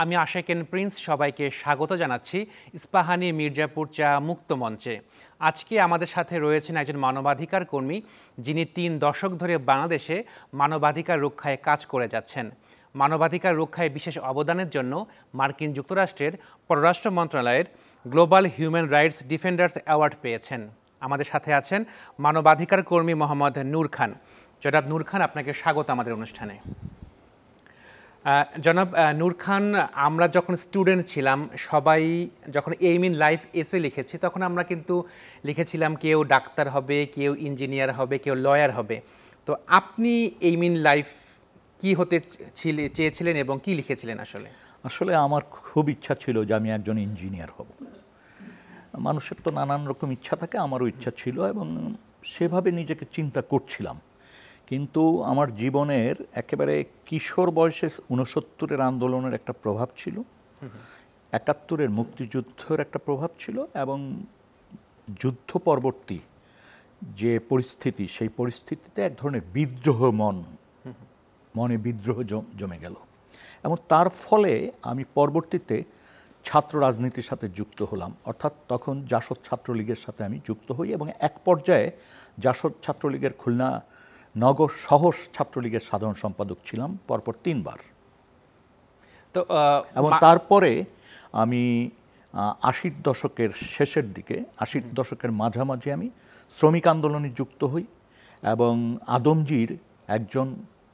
আমি আশেকেন প্রিন্স সবাইকে স্বাগত জানাচ্ছি ইস্পাহানি মির্জাপুর চা মুক্ত মঞ্চে। আজকে আমাদের সাথে রয়েছেন একজন মানবাধিকার কর্মী, যিনি ৩ দশক ধরে বাংলাদেশে মানবাধিকার রক্ষায় কাজ করে যাচ্ছেন। মানবাধিকার রক্ষায় বিশেষ অবদানের জন্য মার্কিন যুক্তরাষ্ট্রের পররাষ্ট্র মন্ত্রণালয়ের global human rights defenders award পেয়েছেন। আমাদের সাথে আছেন মানবাধিকার কর্মী মোহাম্মদ নূর খান। জনাব নূর খান, আপনাকে স্বাগত আমাদের অনুষ্ঠানে। জনাব নূর খান, আমরা যখন স্টুডেন্ট ছিলাম সবাই যখন এইম ইন লাইফ এসে লিখেছি, তখন আমরা কিন্তু লিখেছিলাম কেউ ডাক্তার হবে, কেউ ইঞ্জিনিয়ার হবে, কেউ লয়ার হবে। তো আপনি এইম ইন লাইফ কি হতে চেয়েছিলেন এবং কি লিখেছিলেন? আসলে আমার খুব ইচ্ছা ছিল যে আমি একজন ইঞ্জিনিয়ার হব। মানুষের তো নানান রকম ইচ্ছা থাকে, আমারও ইচ্ছা ছিল এবং সেভাবে নিজেকে চিন্তা করছিলাম। কিন্তু আমার জীবনের একেবারে কিশোর বয়সে 69-এর আন্দোলনের একটা প্রভাব ছিল, 71-এর মুক্তিযুদ্ধের একটা প্রভাব ছিল এবং যুদ্ধ পরবর্তী যে পরিস্থিতি, সেই পরিস্থিতিতে এক ধরনের বিদ্রোহ মনে বিদ্রোহ জমে গেল এবং তার ফলে আমি পরবর্তীতে ছাত্র রাজনীতির সাথে যুক্ত হলাম। অর্থাৎ তখন জাসদ ছাত্রলীগের সাথে আমি যুক্ত হই এবং এক পর্যায়ে জাসদ ছাত্রলীগের খুলনা নগর শহর ছাত্রলীগের সাধারণ সম্পাদক ছিলাম পরপর 3 বার। তো এবং তারপরে আমি 80-র দশকের শেষের দিকে, 80-র দশকের মাঝামাঝি আমি শ্রমিক আন্দোলনে যুক্ত হই এবং আদমজীর একজন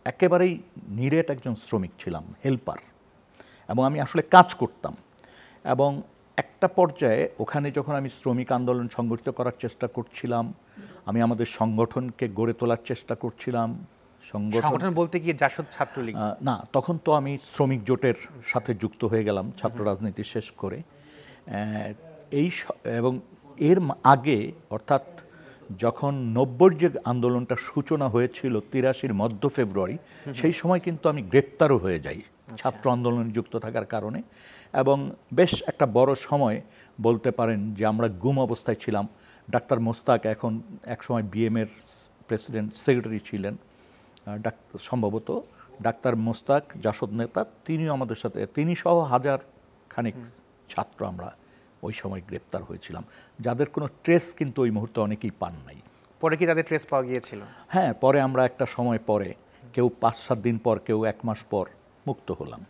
একেবারেই নিরেট একজন শ্রমিক ছিলাম, হেল্পার, এবং আমি আসলে কাজ করতাম। এবং একটা পর্যায়ে ওখানে যখন আমি শ্রমিক আন্দোলন সংগঠিত করার চেষ্টা করছিলাম, আমি আমাদের সংগঠনকে গড়ে তোলার চেষ্টা করছিলাম। সংগঠন বলতে কি জাসদ ছাত্রলীগ? না, তখন তো আমি শ্রমিক জোটের সাথে যুক্ত হয়ে গেলাম ছাত্র রাজনীতি শেষ করে। এবং এর আগে অর্থাৎ যখন 90-র যে আন্দোলনটা সূচনা হয়েছিল 83-র মধ্য ফেব্রুয়ারি, সেই সময় কিন্তু আমি গ্রেপ্তারও হয়ে যাই ছাত্র আন্দোলনে যুক্ত থাকার কারণে। এবং বেশ একটা বড় সময় বলতে পারেন যে আমরা গুম অবস্থায় ছিলাম। ডাক্তার মোস্তাক, এখন একসময় বিএমের প্রেসিডেন্ট সেক্রেটারি ছিলেন সম্ভবত, ডাক্তার মোস্তাক জাসদ নেতা, তিনিও আমাদের সাথে, তিনি সহ হাজার খানিক ছাত্র আমরা ওই সময় গ্রেপ্তার হয়েছিলাম, যাদের কোনো ট্রেস কিন্তু ওই মুহূর্তে অনেকেই পান নাই। পরে কি তাদের ট্রেস পাওয়া গিয়েছিল? হ্যাঁ, পরে আমরা একটা সময় পরে, কেউ 5-7 দিন পর, কেউ 1 মাস পর মুক্ত হলাম।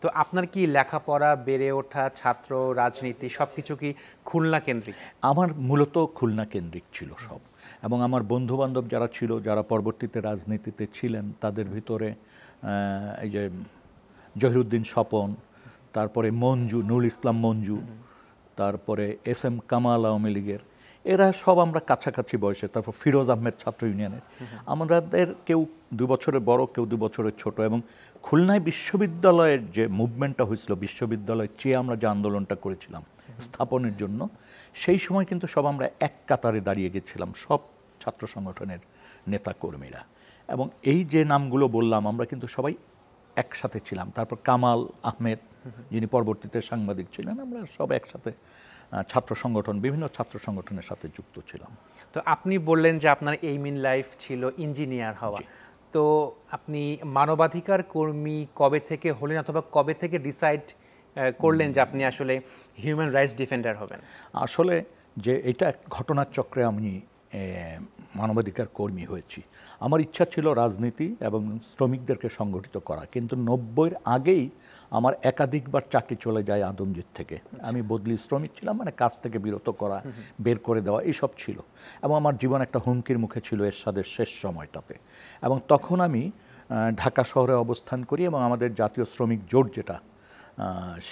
তো আপনার কি লেখাপড়া, বেড়ে ওঠা, ছাত্র রাজনীতি সবকিছু কি খুলনা কেন্দ্রিক? আমার মূলত খুলনা কেন্দ্রিক ছিল সব। এবং আমার বন্ধুবান্ধব যারা ছিল, যারা পরবর্তীতে রাজনীতিতে ছিলেন, তাদের ভিতরে এই যে জহিরুদ্দিন স্বপন, তারপরে মঞ্জু, নুরুল ইসলাম মঞ্জু, তারপরে SM কামাল আওয়ামী লীগের, এরা সব আমরা কাছাকাছি বয়সে। তারপর ফিরোজ আহমেদ ছাত্র ইউনিয়নের। আমাদের কেউ 2 বছরের বড়, কেউ 2 বছরের ছোট। এবং খুলনায় বিশ্ববিদ্যালয়ের যে মুভমেন্টটা হয়েছিল, বিশ্ববিদ্যালয় চেয়ে আমরা যে আন্দোলনটা করেছিলাম স্থাপনের জন্য, সেই সময় কিন্তু সব আমরা এক কাতারে দাঁড়িয়ে গেছিলাম, সব ছাত্র সংগঠনের নেতাকর্মীরা। এবং এই যে নামগুলো বললাম, আমরা কিন্তু সবাই একসাথে ছিলাম। তারপর কামাল আহমেদ, যিনি পরবর্তীতে সাংবাদিক ছিলেন, আমরা সব একসাথে ছাত্র সংগঠন, বিভিন্ন ছাত্র সংগঠনের সাথে যুক্ত ছিলাম। তো আপনি বললেন যে আপনার এইম ইন লাইফ ছিল ইঞ্জিনিয়ার হওয়া। তো আপনি মানবাধিকার কর্মী কবে থেকে হলেন, অথবা কবে থেকে ডিসাইড করলেন যে আপনি আসলে হিউম্যান রাইটস ডিফেন্ডার হবেন? আসলে যে এটা ঘটনার চক্রে আমি মানবাধিকার কর্মী হয়েছি। আমার ইচ্ছা ছিল রাজনীতি এবং শ্রমিকদেরকে সংগঠিত করা, কিন্তু 90-এর আগেই আমার একাধিকবার চাকরি চলে যায় আদমজীর থেকে। আমি বদলি শ্রমিক ছিলাম, মানে কাজ থেকে বিরত করা, বের করে দেওয়া, এইসব ছিল। এবং আমার জীবন একটা হুমকির মুখে ছিল এরশাদের শেষ সময়টাতে। এবং তখন আমি ঢাকা শহরে অবস্থান করি এবং আমাদের জাতীয় শ্রমিক জোট যেটা,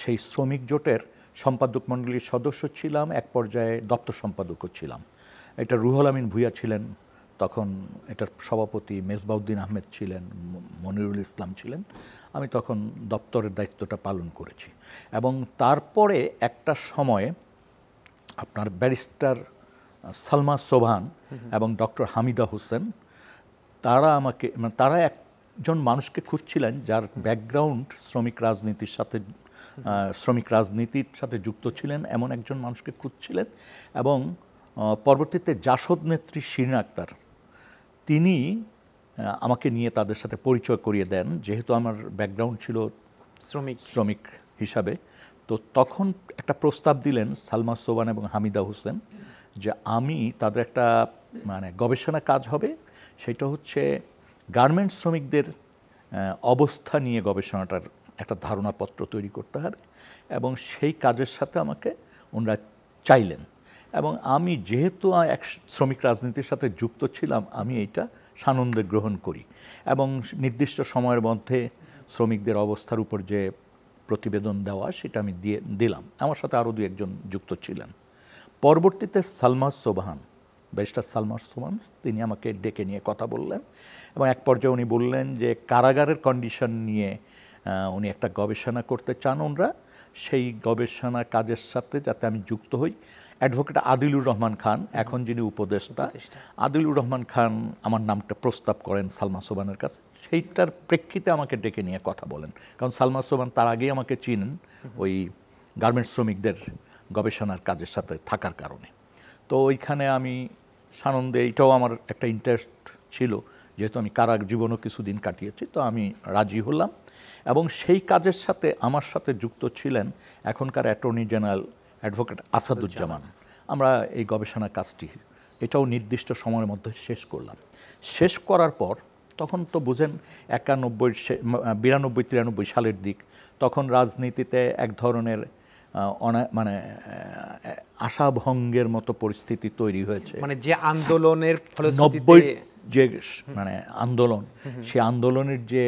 সেই শ্রমিক জোটের সম্পাদক মণ্ডলীর সদস্য ছিলাম, এক পর্যায়ে দপ্তর সম্পাদকও ছিলাম। এটা রুহুল আমিন ভূঁইয়া ছিলেন তখন, এটার সভাপতি মেজবাউদ্দিন আহমেদ ছিলেন, মনিরুল ইসলাম ছিলেন। আমি তখন দপ্তরের দায়িত্বটা পালন করেছি। এবং তারপরে একটা সময়ে আপনার ব্যারিস্টার সালমা সোবহান এবং ডক্টর হামিদা হোসেন, তারা একজন মানুষকে খুঁজছিলেন যার ব্যাকগ্রাউন্ড শ্রমিক রাজনীতির সাথে যুক্ত ছিলেন, এমন একজন মানুষকে খুঁজছিলেন। এবং পরবর্তীতে জাসদ নেত্রী শিরিন আক্তার, তিনি আমাকে নিয়ে তাদের সাথে পরিচয় করিয়ে দেন। যেহেতু আমার ব্যাকগ্রাউন্ড ছিল শ্রমিক হিসাবে। তো তখন একটা প্রস্তাব দিলেন সালমা সোবান এবং হামিদা হোসেন যে আমি তাদের একটা মানে গবেষণা কাজ হবে, সেটা হচ্ছে গার্মেন্টস শ্রমিকদের অবস্থা নিয়ে গবেষণাটার একটা ধারণাপত্র তৈরি করতে হবে, এবং সেই কাজের সাথে আমাকে ওনারা চাইলেন। এবং আমি যেহেতু এক শ্রমিক রাজনীতির সাথে যুক্ত ছিলাম, আমি এইটা সানন্দে গ্রহণ করি এবং নির্দিষ্ট সময়ের মধ্যে শ্রমিকদের অবস্থার উপর যে প্রতিবেদন দেওয়া সেটা আমি দিলাম। আমার সাথে আরও দু একজন যুক্ত ছিলেন। পরবর্তীতে সালমা সোবহান, ব্যারিস্টার সালমা সোবহান, তিনি আমাকে ডেকে নিয়ে কথা বললেন এবং এক পর্যায়ে উনি বললেন যে কারাগারের কন্ডিশন নিয়ে উনি একটা গবেষণা করতে চান ওনারা, সেই গবেষণা কাজের সাথে যাতে আমি যুক্ত হই। অ্যাডভোকেট আদিলুর রহমান খান, এখন যিনি উপদেষ্টা, আদিলুর রহমান খান আমার নামটা প্রস্তাব করেন সালমা সোবহানের কাছে। সেইটার প্রেক্ষিতে আমাকে ডেকে নিয়ে কথা বলেন, কারণ সালমা সোবহান তার আগেই আমাকে চিনেন ওই গার্মেন্টস শ্রমিকদের গবেষণার কাজের সাথে থাকার কারণে। তো ওইখানে আমি সানন্দে, এইটাও আমার একটা ইন্টারেস্ট ছিল, যেহেতু আমি কারাগ জীবনও কিছুদিন কাটিয়েছি, তো আমি রাজি হলাম। এবং সেই কাজের সাথে আমার সাথে যুক্ত ছিলেন এখনকার অ্যাটর্নি জেনারেল অ্যাডভোকেট আসাদুজ্জামান। আমরা এই গবেষণা কাজটি এটাও নির্দিষ্ট সময়ের মধ্যে শেষ করলাম। শেষ করার পর তখন তো বুঝেন 92-93 সালের দিক, তখন রাজনীতিতে এক ধরনের মানে আশাভঙ্গের মতো পরিস্থিতি তৈরি হয়েছে। মানে যে আন্দোলনের ফলশ্রুতিতে যে মানে আন্দোলন, সেই আন্দোলনের যে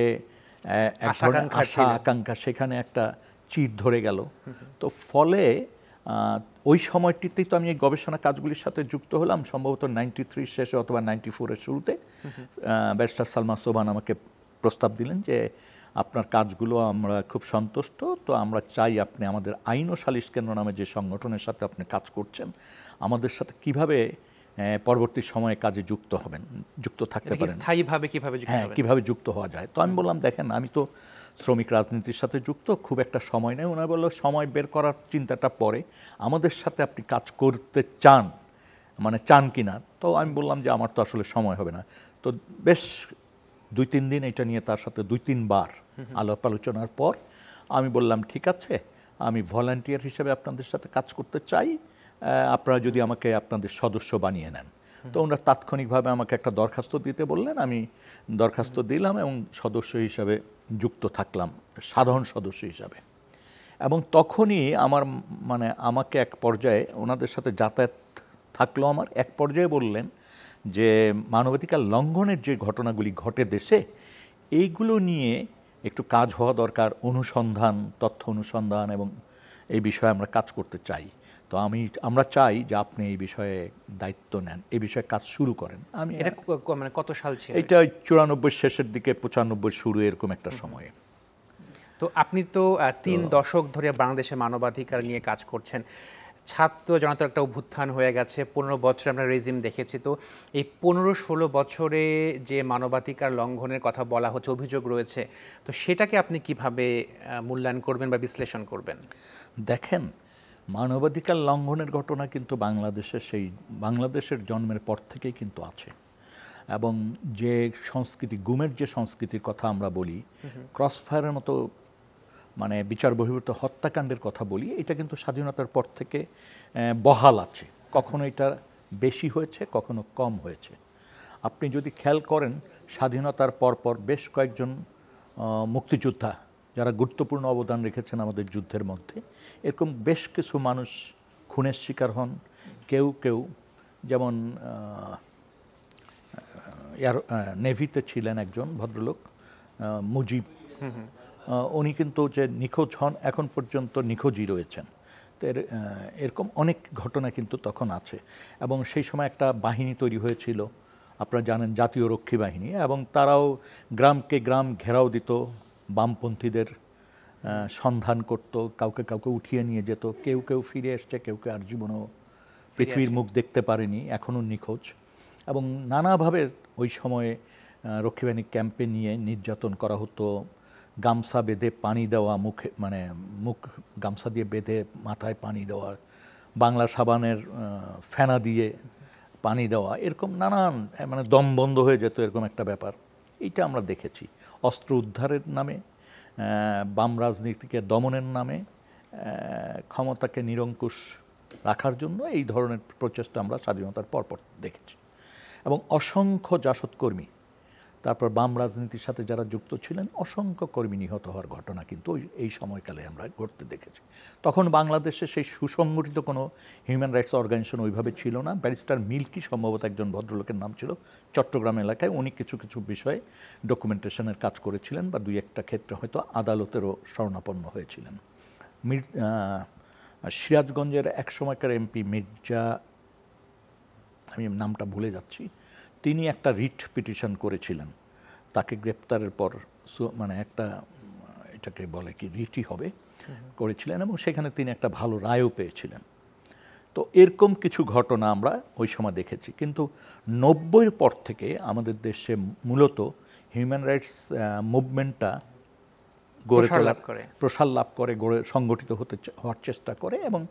এক ধরনের আশা আকাঙ্ক্ষা, সেখানে একটা চির ধরে গেল। তো ফলে ওই সময়টিতেই তো আমি এই গবেষণা কাজগুলির সাথে যুক্ত হলাম, সম্ভবত 93 শেষে অথবা 94-এর শুরুতে। ব্যারিস্টার সালমা সোবহান আমাকে প্রস্তাব দিলেন যে আপনার কাজগুলো আমরা খুব সন্তুষ্ট, তো আমরা চাই আপনি আমাদের আইন ও সালিশ কেন্দ্র নামে যে সংগঠনের সাথে আপনি কাজ করছেন, আমাদের সাথে কিভাবে পরবর্তী সময়ে কাজে যুক্ত হবেন, যুক্ত থাকতে পারেন, স্থায়ীভাবে কিভাবে যুক্ত হওয়া যায়। তো আমি বললাম দেখেন, আমি তো শ্রমিক রাজনীতির সাথে যুক্ত, খুব একটা সময় নেই। ওনারা বললো সময় বের করার চিন্তাটা পরে, আমাদের সাথে আপনি কাজ করতে চান, মানে চান কি না। তো আমি বললাম যে আমার তো আসলে সময় হবে না। তো বেশ 2-3 দিন এটা নিয়ে তার সাথে 2-3 বার আলাপ আলোচনার পর আমি বললাম ঠিক আছে, আমি ভলান্টিয়ার হিসেবে আপনাদের সাথে কাজ করতে চাই, আপনারা যদি আমাকে আপনাদের সদস্য বানিয়ে নেন। তো ওনারা তাৎক্ষণিকভাবে আমাকে একটা দরখাস্ত দিতে বললেন, আমি দরখাস্ত দিলাম এবং সদস্য হিসাবে যুক্ত থাকলাম, সাধারণ সদস্য হিসাবে। এবং তখনই মানে আমাকে এক পর্যায়ে ওনাদের সাথে যাতায়াত থাকলো, আমার এক পর্যায়ে বললেন যে মানবাধিকার লঙ্ঘনের যে ঘটনাগুলি ঘটে দেশে, এইগুলো নিয়ে একটু কাজ হওয়া দরকার, অনুসন্ধান, তথ্য অনুসন্ধান, এবং এই বিষয়ে আমরা কাজ করতে চাই। তো আমরা চাই যে আপনি এই বিষয়ে দায়িত্ব নেন, এই বিষয়ে কাজ শুরু করেন। আমি এটা মানে কত সাল ছিল? এটা 94 শেষের দিকে, 95 শুরু, এরকম একটা সময়ে। তো আপনি তো 3 দশক ধরে বাংলাদেশে মানবাধিকার নিয়ে কাজ করছেন। ছাত্র জনতার একটা অভ্যুত্থান হয়ে গেছে, 15 বছর আমরা রেজিম দেখেছি। তো এই 15-16 বছরে যে মানবাধিকার লঙ্ঘনের কথা বলা হচ্ছে, অভিযোগ রয়েছে, তো সেটাকে আপনি কিভাবে মূল্যায়ন করবেন বা বিশ্লেষণ করবেন? দেখেন, মানবাধিকার লঙ্ঘনের ঘটনা কিন্তু বাংলাদেশের জন্মের পর থেকেই কিন্তু আছে। এবং যে সংস্কৃতি, গুমের যে সংস্কৃতির কথা আমরা বলি, ক্রসফায়ারের মতো মানে বিচার বহির্ভূত হত্যাকাণ্ডের কথা বলি, এটা কিন্তু স্বাধীনতার পর থেকে বহাল আছে। কখনো এটা বেশি হয়েছে, কখনো কম হয়েছে। আপনি যদি খেয়াল করেন, স্বাধীনতার পরপর বেশ কয়েকজন মুক্তিযোদ্ধা যারা গুরুত্বপূর্ণ অবদান রেখেছেন আমাদের যুদ্ধের মধ্যে, এরকম বেশ কিছু মানুষ খুনের শিকার হন। কেউ কেউ, যেমন নেভিতে ছিলেন একজন ভদ্রলোক মুজিব, উনি কিন্তু যে নিখোঁজ হন, এখন পর্যন্ত নিখোঁজই রয়েছেন। তো এরকম অনেক ঘটনা কিন্তু তখন আছে। এবং সেই সময় একটা বাহিনী তৈরি হয়েছিল, আপনারা জানেন, জাতীয় রক্ষী বাহিনী, এবং তারাও গ্রামকে গ্রাম ঘেরাও দিত, বামপন্থীদের সন্ধান করত, কাউকে কাউকে উঠিয়ে নিয়ে যেত। কেউ কেউ ফিরে এসছে, কেউ কেউ আর জীবনেও পৃথিবীর মুখ দেখতে পারেনি, এখনও নিখোঁজ। এবং নানাভাবে ওই সময়ে রক্ষী বাহিনী ক্যাম্পে নিয়ে নির্যাতন করা হতো। গামছা বেঁধে পানি দেওয়া, মুখ গামছা দিয়ে বেঁধে মাথায় পানি দেওয়া, বাংলা সাবানের ফেনা দিয়ে পানি দেওয়া, এরকম নানান, দম বন্ধ হয়ে যেত, এরকম একটা ব্যাপার। এইটা আমরা দেখেছি। অস্ত্র উদ্ধারের নামে বাম রাজনীতিকে দমনের নামে ক্ষমতাকে নিরঙ্কুশ রাখার জন্য এই ধরনের প্রচেষ্টা আমরা স্বাধীনতার পরপর দেখেছি। এবং অসংখ্য জাসদকর্মী, তারপর বাম রাজনীতির সাথে যারা যুক্ত ছিলেন, অসংখ্য কর্মী নিহত হওয়ার ঘটনা কিন্তু এই সময়কালে আমরা ঘটতে দেখেছি। তখন বাংলাদেশে সেই সুসংগঠিত কোনো হিউম্যান রাইটস অর্গানাইজেশন ওইভাবে ছিল না। ব্যারিস্টার মিল্কি সম্ভবত একজন ভদ্রলোকের নাম ছিল, চট্টগ্রাম এলাকায় উনি কিছু কিছু বিষয়ে ডকুমেন্টেশনের কাজ করেছিলেন বা দুই একটা ক্ষেত্রে হয়তো আদালতেরও শরণাপন্ন হয়েছিলেন। সিরাজগঞ্জের এক সময়কার এমপি মির্জা, আমি নামটা ভুলে যাচ্ছি, তিনি একটা রিট পিটিশন করেছিলেন। তাকে গ্রেপ্তারের পর মানে একটা, এটাকে বলে কি, রিটই হবে, করেছিলেন এবং সেখানে তিনি একটা ভালো রায়ও পেয়েছিলেন। তো এরকম কিছু ঘটনা আমরা ওই সময় দেখেছি। কিন্তু 90-এর পর থেকে আমাদের দেশে মূলত হিউম্যান রাইটস মুভমেন্টটা প্রসার লাভ করে গড়ে সংগঠিত হওয়ার চেষ্টা করে। এবং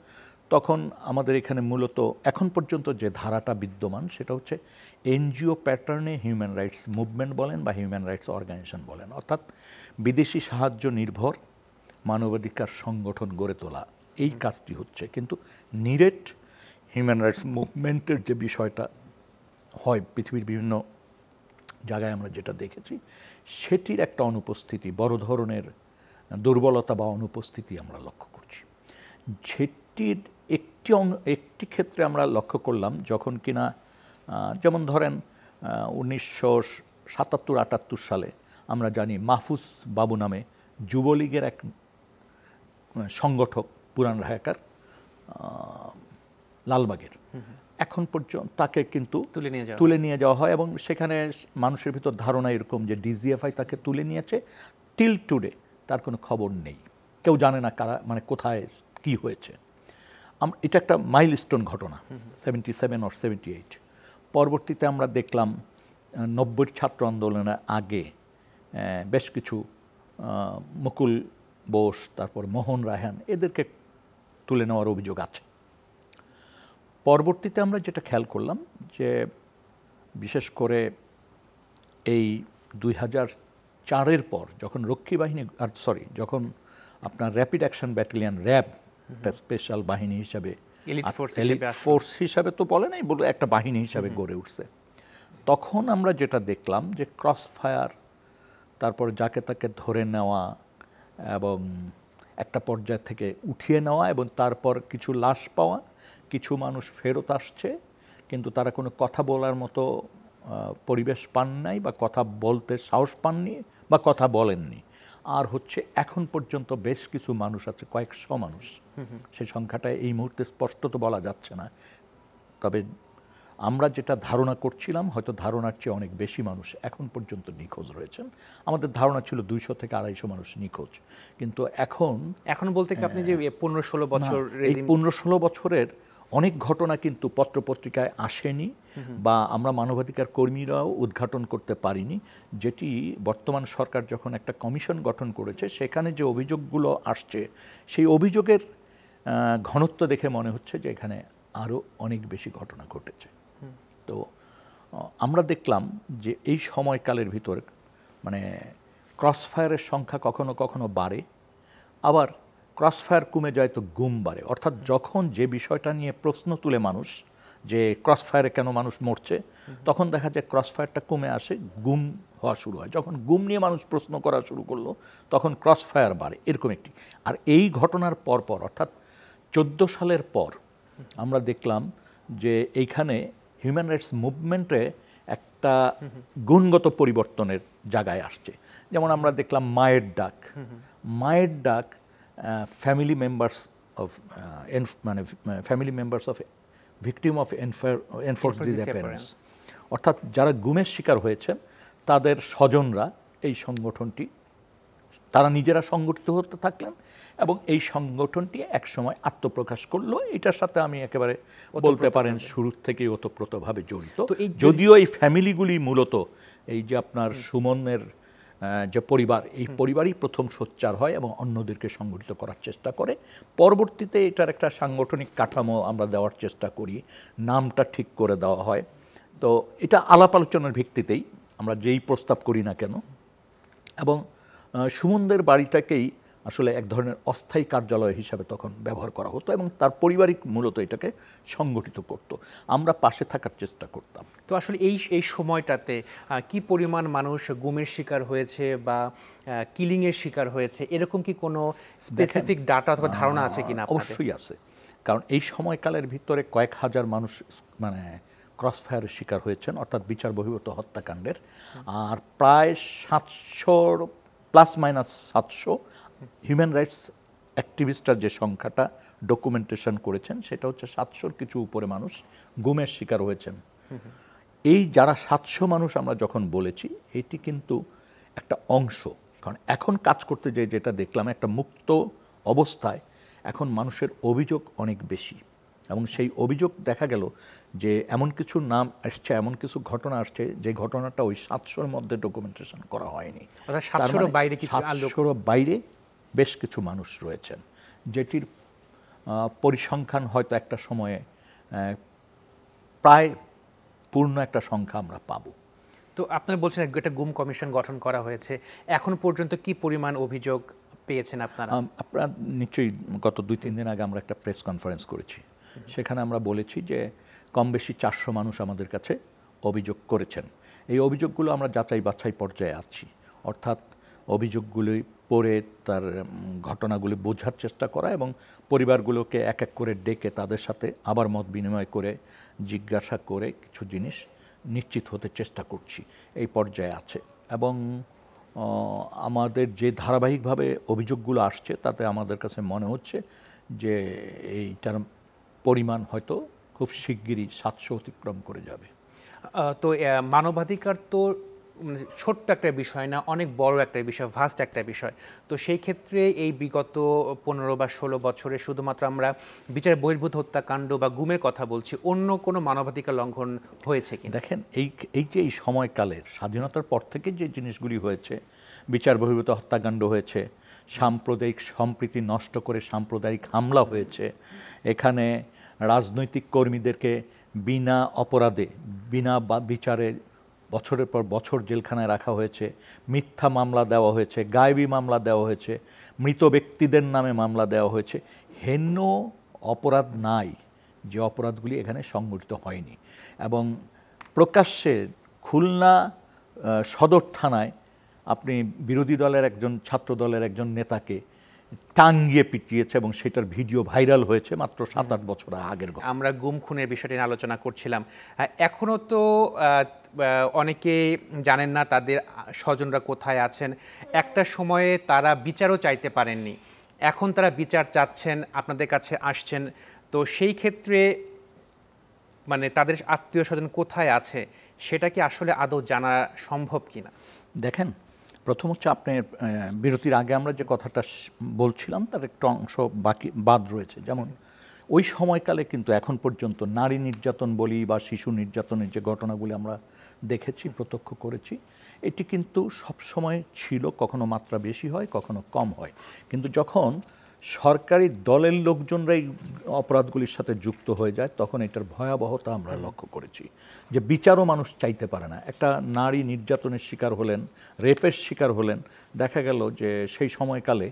তখন আমাদের এখানে মূলত এখন পর্যন্ত যে ধারাটা বিদ্যমান সেটা হচ্ছে এনজিও প্যাটার্নে হিউম্যান রাইটস মুভমেন্ট বলেন বা হিউম্যান রাইটস অর্গানাইজেশন বলেন, অর্থাৎ বিদেশি সাহায্য নির্ভর মানবাধিকার সংগঠন গড়ে তোলা, এই কাজটি হচ্ছে। কিন্তু নিরেট হিউম্যান রাইটস মুভমেন্টের যে বিষয়টা হয় পৃথিবীর বিভিন্ন জায়গায় আমরা যেটা দেখেছি, সেটির একটা অনুপস্থিতি, বড় ধরনের দুর্বলতা বা অনুপস্থিতি আমরা লক্ষ্য করছি। সেটির একটি ক্ষেত্রে আমরা লক্ষ্য করলাম যখন কিনা, যেমন ধরেন 1977-78 সালে আমরা জানি মাহফুজ বাবু নামে যুবলীগের এক সংগঠক, পুরান ঢাকার লালবাগের, এখন পর্যন্ত তাকে কিন্তু তুলে নিয়ে যাওয়া হয় এবং সেখানে মানুষের ভিতর ধারণা এরকম যে ডিজিএফআই তাকে তুলে নিয়েছে। টিল টুডে তার কোনো খবর নেই, কেউ জানে না কারা, মানে কোথায় কি হয়েছে। এটা একটা মাইলস্টোন ঘটনা, 77 or 78। পরবর্তীতে আমরা দেখলাম 90-এর ছাত্র আন্দোলনের আগে বেশ কিছু মুকুল বোস, তারপর মোহন রায়হান, এদেরকে তুলে নেওয়ার অভিযোগ আছে। পরবর্তীতে আমরা যেটা খেয়াল করলাম যে বিশেষ করে এই 2004-এর পর যখন রক্ষী বাহিনী, যখন আপনার র্যাপিড অ্যাকশন ব্যাটালিয়ন র্যাব একটা স্পেশাল বাহিনী হিসাবে, এলিট ফোর্স হিসাবে তো বলে নাই, বলে একটা বাহিনী হিসাবে গড়ে উঠছে, তখন আমরা যেটা দেখলাম যে ক্রস ফায়ার, তারপর যাকে তাকে ধরে নেওয়া এবং একটা পর্যায় থেকে উঠিয়ে নেওয়া এবং তারপর কিছু লাশ পাওয়া, কিছু মানুষ ফেরত আসছে কিন্তু তারা কোনো কথা বলার মতো পরিবেশ পান নাই বা কথা বলতে সাহস পাননি বা কথা বলেননি। আর হচ্ছে এখন পর্যন্ত বেশ কিছু মানুষ আছে, কয়েকশো মানুষ, সেই সংখ্যাটা এই মুহূর্তে স্পষ্ট তো বলা যাচ্ছে না, তবে আমরা যেটা ধারণা করছিলাম হয়তো ধারণার চেয়ে অনেক বেশি মানুষ এখন পর্যন্ত নিখোঁজ রয়েছেন। আমাদের ধারণা ছিল 200 থেকে 250 মানুষ নিখোঁজ, কিন্তু এখন বলতে কি আপনি যে 15-16 বছর, এই 15-16 বছরের অনেক ঘটনা কিন্তু পত্রপত্রিকায় আসেনি বা আমরা মানবাধিকার কর্মীরাও উদ্ঘাটন করতে পারিনি। যেটি বর্তমান সরকার যখন একটা কমিশন গঠন করেছে, সেখানে যে অভিযোগগুলো আসছে সেই অভিযোগের ঘনত্ব দেখে মনে হচ্ছে যে এখানে আরও অনেক বেশি ঘটনা ঘটেছে। তো আমরা দেখলাম যে এই সময়কালের ভিতর মানে ক্রসফায়ারের সংখ্যা কখনো কখনো বাড়ে, আবার ক্রসফায়ার কমে যায় তো গুম বাড়ে। অর্থাৎ যখন যে বিষয়টা নিয়ে প্রশ্ন তুলে মানুষ যে ক্রসফায়ারে কেন মানুষ মরছে, তখন দেখা যায় ক্রসফায়ারটা কমে আসে, গুম হওয়া শুরু হয়। যখন গুম নিয়ে মানুষ প্রশ্ন করা শুরু করলো তখন ক্রসফায়ার বাড়ে, এরকম একটি। আর এই ঘটনার পরপর অর্থাৎ 14 সালের পর আমরা দেখলাম যে এইখানে হিউম্যান রাইটস মুভমেন্টে একটা গুণগত পরিবর্তনের জায়গায় আসছে। যেমন আমরা দেখলাম মায়ের ডাক family members of victim of enforced disappearance, অর্থাৎ যারা গুমের শিকার হয়েছেন তাদের স্বজনরা এই সংগঠনটি, তারা নিজেরা সংগঠিত হতে থাকলেন এবং এই সংগঠনটি একসময় আত্মপ্রকাশ করলো। এটার সাথে আমি একেবারে বলতে পারেন শুরুর থেকেই ওতপ্রোতভাবে জড়িত। যদিও এই ফ্যামিলিগুলি মূলত এই যে আপনার সুমনের যে পরিবার, এই পরিবারই প্রথম সোচ্চার হয় এবং অন্যদেরকে সংগঠিত করার চেষ্টা করে। পরবর্তীতে এটার একটা সাংগঠনিক কাঠামো আমরা দেওয়ার চেষ্টা করি, নামটা ঠিক করে দেওয়া হয়। তো এটা আলাপ আলোচনার ভিত্তিতেই আমরা যেই প্রস্তাব করি না কেন। এবং সুমনদের বাড়িটাকেই আসলে এক ধরনের অস্থায়ী কার্যালয় হিসাবে তখন ব্যবহার করা হতো এবং তার পারিবারিক মূলত এটাকে সংগঠিত করত। আমরা পাশে থাকার চেষ্টা করতাম। তো আসলে এই সময়টাতে কি পরিমাণ মানুষ গুমের শিকার হয়েছে বা কিলিংয়ের শিকার হয়েছে, এরকম কি কোনো স্পেসিফিক ডাটা অথবা ধারণা আছে কিনা আপনাদের? অবশ্যই আছে, কারণ এই সময়কালের ভিতরে কয়েক হাজার মানুষ মানে ক্রস ফায়ারের শিকার হয়েছেন, অর্থাৎ বিচার বহির্ভূত হত্যাকাণ্ডের। আর প্রায় 700 প্লাস মাইনাস 700 হিউম্যান রাইটস অ্যাক্টিভিস্টরা যে সংখ্যাটা ডকুমেন্টেশন করেছেন সেটা হচ্ছে 700-র কিছু উপরে মানুষ গুমের শিকার হয়েছেন। এই যারা 700 মানুষ আমরা যখন বলেছি, এটি কিন্তু একটা অংশ। কারণ এখন কাজ করতে যেটা দেখলাম, একটা মুক্ত অবস্থায় এখন মানুষের অভিযোগ অনেক বেশি, এবং সেই অভিযোগ দেখা গেল যে এমন কিছু নাম আসছে, এমন কিছু ঘটনা আসছে যে ঘটনাটা ওই 700-র মধ্যে ডকুমেন্টেশন করা হয়নি। 700-র বাইরে কিছু 700-র বাইরে বেশ কিছু মানুষ রয়েছেন, যেটির পরিসংখ্যান হয়তো একটা সময়ে প্রায় পূর্ণ একটা সংখ্যা আমরা পাবো। তো আপনারা বলছেন একটা গুম কমিশন গঠন করা হয়েছে, এখন পর্যন্ত কি পরিমাণ অভিযোগ পেয়েছেন আপনারা? আপনারা নিশ্চয়ই গত 2-3 দিন আগে আমরা একটা প্রেস কনফারেন্স করেছি, সেখানে আমরা বলেছি যে কম বেশি 400 মানুষ আমাদের কাছে অভিযোগ করেছেন। এই অভিযোগগুলো আমরা যাচাই বাছাই পর্যায়ে আছি, অর্থাৎ অভিযোগগুলি পড়ে তার ঘটনাগুলি বোঝার চেষ্টা করা এবং পরিবারগুলোকে এক এক করে ডেকে তাদের সাথে আবার মত বিনিময় করে জিজ্ঞাসা করে কিছু জিনিস নিশ্চিত হতে চেষ্টা করছি, এই পর্যায়ে আছে। এবং আমাদের যে ধারাবাহিকভাবে অভিযোগগুলো আসছে তাতে আমাদের কাছে মনে হচ্ছে যে এইটার পরিমাণ হয়তো খুব শিগগিরই 700 অতিক্রম করে যাবে। তো মানবাধিকার তো ছোট্ট একটা বিষয় না, অনেক বড় একটা বিষয়, ভাস্ট একটা বিষয়। তো সেই ক্ষেত্রে এই বিগত 15 বা 16 বছরে শুধুমাত্র আমরা বিচার বহির্ভূত হত্যাকাণ্ড বা গুমের কথা বলছি, অন্য কোনো মানবাধিকার লঙ্ঘন হয়েছে কি? দেখেন, এই যে এই সময়কালের স্বাধীনতার পর থেকে যে জিনিসগুলি হয়েছে, বিচার বহির্ভূত হত্যাকাণ্ড হয়েছে, সাম্প্রদায়িক সম্প্রীতি নষ্ট করে সাম্প্রদায়িক হামলা হয়েছে, এখানে রাজনৈতিক কর্মীদেরকে বিনা অপরাধে বিনা বিচারে বছরের পর বছর জেলখানায় রাখা হয়েছে, মিথ্যা মামলা দেওয়া হয়েছে, গায়েবী মামলা দেওয়া হয়েছে, মৃত ব্যক্তিদের নামে মামলা দেওয়া হয়েছে। হেন অপরাধ নাই যে অপরাধগুলি এখানে সংগঠিত হয়নি। এবং প্রকাশ্যে খুলনা সদর থানায় আপনি বিরোধী দলের একজন, ছাত্র দলের একজন নেতাকে টাঙ্গিয়ে পিটিয়েছে এবং সেটার ভিডিও ভাইরাল হয়েছে মাত্র 7-8 বছর আগের। আমরা গুম খুনের বিষয়টি নিয়ে আলোচনা করছিলাম। এখনও তো অনেকে জানেন না তাদের স্বজনরা কোথায় আছেন। একটা সময়ে তারা বিচারও চাইতে পারেননি, এখন তারা বিচার চাচ্ছেন, আপনাদের কাছে আসছেন। তো সেই ক্ষেত্রে মানে তাদের আত্মীয় স্বজন কোথায় আছে সেটা কি আসলে আদৌ জানা সম্ভব কিনা? দেখেন, প্রথম হচ্ছে আপনার বিরতির আগে আমরা যে কথাটা বলছিলাম তার একটা অংশ বাদ রয়েছে। যেমন ওই সময়কালে কিন্তু এখন পর্যন্ত নারী নির্যাতন বলি বা শিশু নির্যাতনের যে ঘটনাগুলি আমরা দেখেছি, প্রত্যক্ষ করেছি, এটি কিন্তু সবসময় ছিল। কখনো মাত্রা বেশি হয়, কখনো কম হয়। কিন্তু যখন সরকারি দলের লোকজনরাই অপরাধগুলির সাথে যুক্ত হয়ে যায় তখন এটার ভয়াবহতা আমরা লক্ষ্য করেছি, যে বিচারও মানুষ চাইতে পারে না। একটা নারী নির্যাতনের শিকার হলেন, রেপের শিকার হলেন, দেখা গেল যে সেই সময়কালে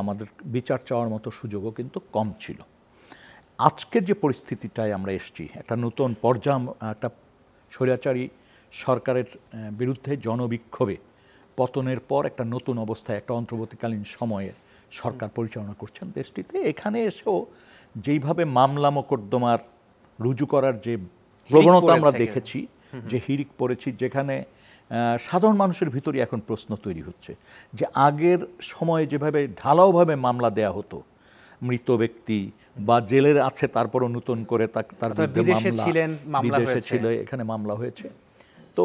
আমাদের বিচার চাওয়ার মতো সুযোগও কিন্তু কম ছিল। আজকের যে পরিস্থিতিটায় আমরা এসেছি, একটা নতুন পর্যায়, একটা স্বৈরাচারী সরকারের বিরুদ্ধে জনবিক্ষোভে পতনের পর একটা নতুন অবস্থায় একটা অন্তর্বর্তীকালীন সময়ে সরকার পরিচালনা করছেন দেশটিতে। এখানে এসেও যেইভাবে মামলা মোকদ্দমার রুজু করার যে প্রবণতা আমরা দেখেছি, যে হিড়িক পড়েছি, যেখানে সাধারণ মানুষের ভিতরে এখন প্রশ্ন তৈরি হচ্ছে যে আগের সময়ে যেভাবে ঢালাওভাবে মামলা দেয়া হতো, মৃত ব্যক্তি বা জেলের আছে তারপরও নতুন করে তার বিদেশে ছিল, এখানে মামলা হয়েছে। তো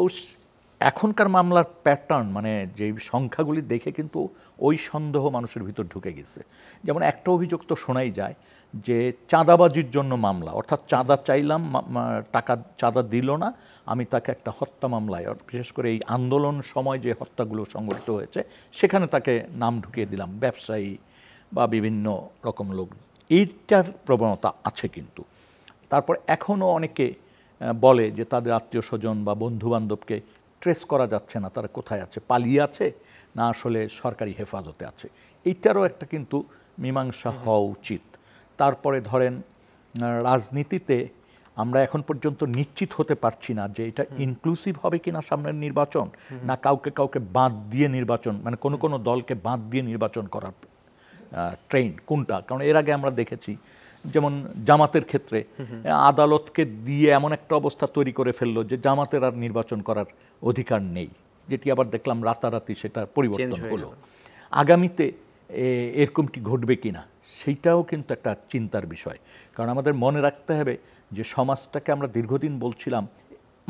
এখনকার মামলার প্যাটার্ন, মানে যে সংখ্যাগুলি দেখে কিন্তু ওই সন্দেহ মানুষের ভিতর ঢুকে গেছে। যেমন একটা অভিযোগ তো শোনাই যায় যে চাঁদাবাজির জন্য মামলা, অর্থাৎ চাঁদা চাইলাম, চাঁদা দিল না, আমি তাকে একটা হত্যা মামলায়, বিশেষ করে এই আন্দোলন সময় যে হত্যাগুলো সংঘটিত হয়েছে সেখানে তাকে নাম ঢুকিয়ে দিলাম, ব্যবসায়ী বা বিভিন্ন রকম লোক। এইটার প্রবণতা আছে। কিন্তু তারপর এখনও অনেকে বলে যে তাদের আত্মীয় স্বজন বা বন্ধুবান্ধবকে ট্রেস করা যাচ্ছে না তারা কোথায় আছে, পালিয়ে আছে না আসলে সরকারি হেফাজতে আছে। এইটারও একটা কিন্তু মীমাংসা হওয়া উচিত। তারপরে ধরেন রাজনীতিতে আমরা এখন পর্যন্ত নিশ্চিত হতে পারছি না যে এটা ইনক্লুসিভ হবে কিনা সামনের নির্বাচন, না কাউকে কাউকে বাদ দিয়ে নির্বাচন, মানে কোনো কোনো দলকে বাদ দিয়ে নির্বাচন করার ট্রেন্ড কোনটা। কারণ এর আগে আমরা দেখেছি যেমন জামাতের ক্ষেত্রে আদালতকে দিয়ে এমন একটা অবস্থা তৈরি করে ফেললো যে জামাতের আর নির্বাচন করার অধিকার নেই, যেটি আবার দেখলাম রাতারাতি সেটা পরিবর্তন হলো। আগামীতে এরকম কি ঘটবে কিনা সেইটাও কিন্তু একটা চিন্তার বিষয়। কারণ আমাদের মনে রাখতে হবে যে সমাজটাকে আমরা দীর্ঘদিন বলছিলাম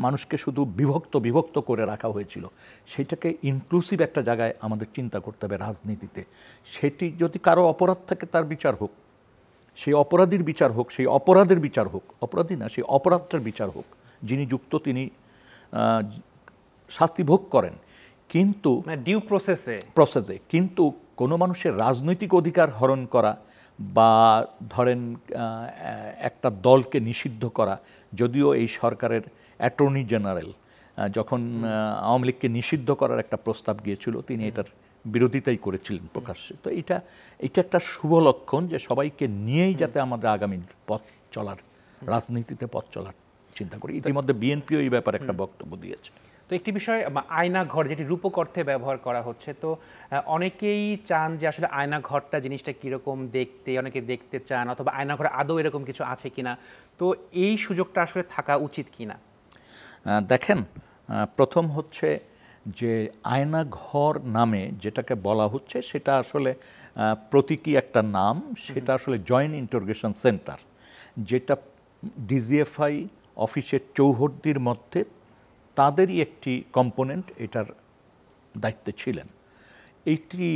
মানুষকে শুধু বিভক্ত বিভক্ত করে রাখা হয়েছিল, সেটাকে ইনক্লুসিভ একটা জায়গায় আমাদের চিন্তা করতে হবে রাজনীতিতে। সেটি যদি কারো অপরাধ থাকে তার বিচার হোক, সেই অপরাধীর বিচার হোক, সেই অপরাধের বিচার হোক, অপরাধী না সেই অপরাধটার বিচার হোক, যিনি যুক্ত তিনি শাস্তি ভোগ করেন, কিন্তু ডিউ প্রসেসে। কিন্তু কোনো মানুষের রাজনৈতিক অধিকার হরণ করা বা ধরেন একটা দলকে নিষিদ্ধ করা, যদিও এই সরকারের অ্যাটর্নি জেনারেল যখন আওয়ামী লীগকে নিষিদ্ধ করার একটা প্রস্তাব গিয়েছিল তিনি এটার বিরোধিতাই করেছিলেন প্রকাশ্যে। তো এটা একটা শুভ লক্ষণ যে সবাইকে নিয়েই যাতে আমাদের আগামী পথ চলার, রাজনীতিতে পথ চলার চিন্তা করি। ইতিমধ্যে বিএনপিও এই ব্যাপারে একটা বক্তব্য দিয়েছে। তো একটি বিষয় আয়না ঘর, যেটি রূপক অর্থে ব্যবহার করা হচ্ছে, তো অনেকেই চান যে আসলে আয়না ঘরটা জিনিসটা কীরকম দেখতে, অনেকে দেখতে চান, অথবা আয়না ঘরে আদৌ এরকম কিছু আছে কিনা, তো এই সুযোগটা আসলে থাকা উচিত কিনা? দেখেন, প্রথম হচ্ছে যে আয়না ঘর নামে যেটাকে বলা হচ্ছে সেটা আসলে প্রতীকী একটা নাম, সেটা আসলে জয়েন্ট ইন্টারোগেশন সেন্টার, যেটা ডিজিএফআই অফিসের চৌহদ্দির মধ্যে তাদেরই একটি কম্পোনেন্ট এটার দায়িত্বে ছিলেন। এইটি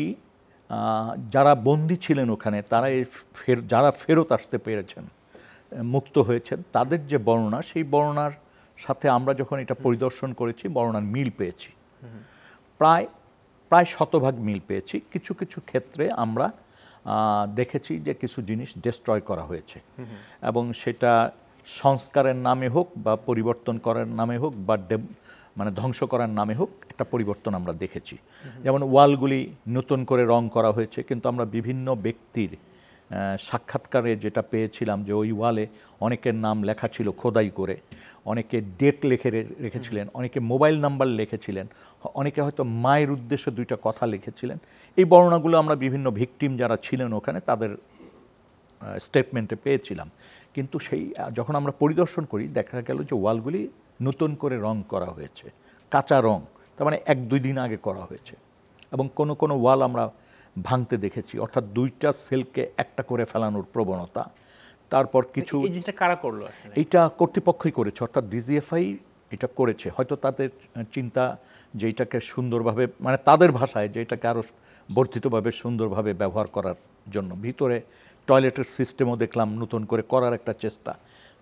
যারা বন্দী ছিলেন ওখানে, তারা যারা ফেরত আসতে পেরেছেন, মুক্ত হয়েছেন, তাদের যে বর্ণনা, সেই বর্ণনার সাথে আমরা যখন এটা পরিদর্শন করেছি বর্ণনার মিল পেয়েছি, প্রায় শতভাগ মিল পেয়েছি। কিছু কিছু ক্ষেত্রে আমরা দেখেছি যে কিছু জিনিস ডিস্ট্রয় করা হয়েছে, এবং সেটা সংস্কারের নামে হোক বা পরিবর্তন করার নামে হোক বা মানে ধ্বংস করার নামে হোক, একটা পরিবর্তন আমরা দেখেছি। যেমন ওয়ালগুলি নতুন করে রং করা হয়েছে, কিন্তু আমরা বিভিন্ন ব্যক্তির সাক্ষাৎকারে যেটা পেয়েছিলাম যে ওই ওয়ালে অনেকের নাম লেখা ছিল খোদাই করে, অনেকে ডেট লিখে রেখেছিলেন, অনেকে মোবাইল নাম্বার লিখেছিলেন, অনেকে হয়তো মায়ের উদ্দেশ্যে দুইটা কথা লিখেছিলেন। এই বর্ণনাগুলো আমরা বিভিন্ন ভিকটিম যারা ছিলেন ওখানে তাদের স্টেটমেন্টে পেয়েছিলাম। কিন্তু সেই যখন আমরা পরিদর্শন করি দেখা গেল যে ওয়ালগুলি নতুন করে রং করা হয়েছে, কাঁচা রং, তার মানে 1-2 দিন আগে করা হয়েছে। এবং কোনো কোনো ওয়াল আমরা ভাঙতে দেখেছি, অর্থাৎ 2টা সেলকে একটা করে ফেলানোর প্রবণতা। তারপর কিছু, এই জিনিসটা কারা করলো? এইটা কর্তৃপক্ষই করেছে, অর্থাৎ ডিজিএফআই এটা করেছে। হয়তো তাদের চিন্তা যে এটাকে সুন্দরভাবে, মানে তাদের ভাষায় যে এটাকে আরও বর্ধিতভাবে সুন্দরভাবে ব্যবহার করার জন্য। ভিতরে টয়লেটের সিস্টেমও দেখলাম নতুন করে করার একটা চেষ্টা।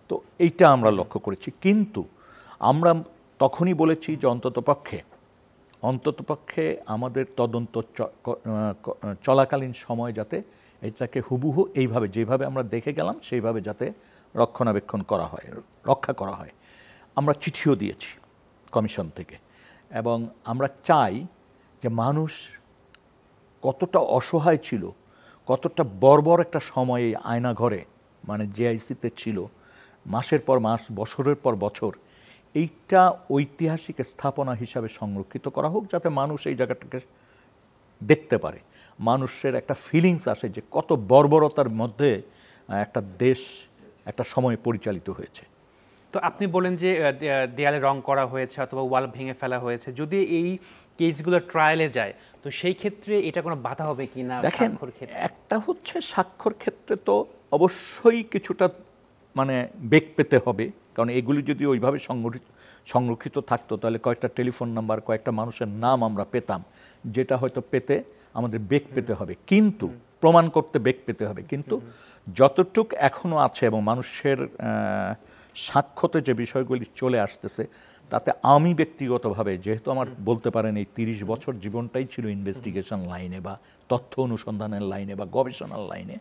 তো এইটা আমরা লক্ষ্য করেছি, কিন্তু আমরা তখনই বলেছি যে অন্ততপক্ষে আমাদের তদন্ত চলাকালীন সময় যাতে এটাকে হুবহু এইভাবে যেভাবে আমরা দেখে গেলাম সেইভাবে যাতে রক্ষণাবেক্ষণ করা হয়, রক্ষা করা হয়। আমরা চিঠিও দিয়েছি কমিশন থেকে, এবং আমরা চাই যে মানুষ কতটা অসহায় ছিল, কতটা বর্বর একটা সময় এই আয়নাঘরে, মানে জেআইসিতে ছিল, মাসের পর মাস, বছরের পর বছর, এইটা ঐতিহাসিক স্থাপনা হিসাবে সংরক্ষিত করা হোক, যাতে মানুষ এই জায়গাটাকে দেখতে পারে, মানুষের একটা ফিলিংস আসে যে কত বর্বরতার মধ্যে একটা দেশ একটা সময় পরিচালিত হয়েছে। তো আপনি বলেন যে দেয়ালে রং করা হয়েছে অথবা ওয়াল ভেঙে ফেলা হয়েছে, যদি এই কেসগুলো ট্রায়ালে যায় তো সেই ক্ষেত্রে এটা কোনো বাধা হবে কি না? দেখেন, একটা হচ্ছে স্বাক্ষর ক্ষেত্রে তো অবশ্যই কিছুটা মানে বেগ পেতে হবে, কারণ এগুলি যদি ওইভাবে সংরক্ষিত থাকতো তাহলে কয়েকটা টেলিফোন নাম্বার, কয়েকটা মানুষের নাম আমরা পেতাম, যেটা হয়তো পেতে আমাদের বেগ পেতে হবে, কিন্তু প্রমাণ করতে বেগ পেতে হবে। কিন্তু যতটুক এখনও আছে এবং মানুষের সাক্ষ্যতে যে বিষয়গুলি চলে আসতেছে, তাতে আমি ব্যক্তিগতভাবে, যেহেতু আমার বলতে পারেন এই 30 বছর জীবনটাই ছিল ইনভেস্টিগেশন লাইনে বা তথ্য অনুসন্ধানের লাইনে বা গবেষণার লাইনে,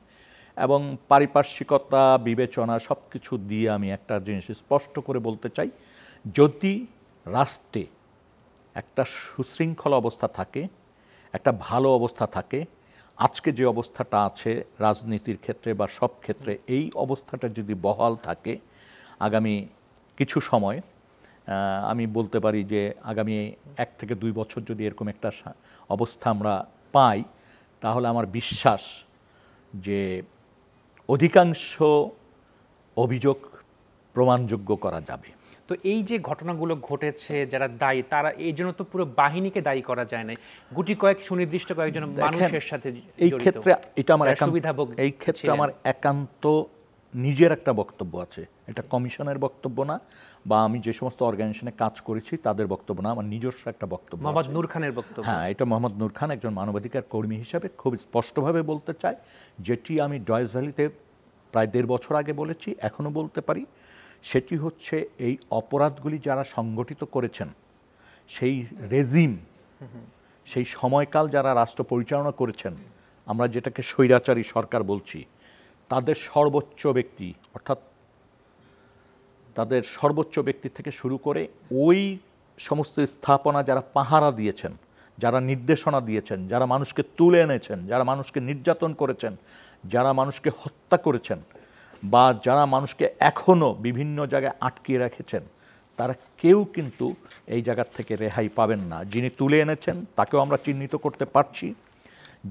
এবং পারিপার্শ্বিকতা বিবেচনা সব কিছু দিয়ে আমি একটা জিনিস স্পষ্ট করে বলতে চাই, যদি রাষ্ট্রে একটা সুশৃঙ্খল অবস্থা থাকে, একটা ভালো অবস্থা থাকে। আজকে যে অবস্থাটা আছে রাজনীতির ক্ষেত্রে বা সব ক্ষেত্রে, এই অবস্থাটা যদি বহাল থাকে আগামী কিছু সময়, আমি বলতে পারি যে আগামী 1 থেকে 2 বছর যদি এরকম একটা অবস্থা আমরা পাই, তাহলে আমার বিশ্বাস যে অধিকাংশ অভিযোগ প্রমাণযোগ্য করা যাবে। তো এই যে ঘটনাগুলো ঘটেছে, যারা দায়ী তারা এই জন্য তো পুরো বাহিনীকে দায়ী করা যায় না, গুটি কয়েক সুনির্দিষ্ট কয়েকজন মানুষের সাথে এই ক্ষেত্রে এটা আমার সুবিধাভোগ এই ক্ষেত্রে আমার একান্ত নিজের একটা বক্তব্য আছে। এটা কমিশনের বক্তব্য না, বা আমি যে সমস্ত অর্গানাইজেশনে কাজ করেছি তাদের বক্তব্য না, আমার নিজস্ব একটা বক্তব্য। মোহাম্মদ নূর খানের বক্তব্য। হ্যাঁ, এটা মোহাম্মদ নূর খান একজন মানবাধিকার কর্মী হিসাবে খুব স্পষ্টভাবে বলতে চাই, যেটি আমি ডয়েস ভ্যালিতে প্রায় 1.5 বছর আগে বলেছি, এখনও বলতে পারি। সেটি হচ্ছে এই অপরাধগুলি যারা সংগঠিত করেছেন, সেই রেজিম, সেই সময়কাল যারা রাষ্ট্র পরিচালনা করেছেন, আমরা যেটাকে স্বৈরাচারী সরকার বলছি, তাদের সর্বোচ্চ ব্যক্তি, অর্থাৎ তাদের সর্বোচ্চ ব্যক্তি থেকে শুরু করে ওই সমস্ত স্থাপনা যারা পাহারা দিয়েছেন, যারা নির্দেশনা দিয়েছেন, যারা মানুষকে তুলে এনেছেন, যারা মানুষকে নির্যাতন করেছেন, যারা মানুষকে হত্যা করেছেন, বা যারা মানুষকে এখনও বিভিন্ন জায়গায় আটকিয়ে রেখেছেন, তারা কেউ কিন্তু এই জায়গার থেকে রেহাই পাবেন না। যিনি তুলে এনেছেন তাকেও আমরা চিহ্নিত করতে পারছি,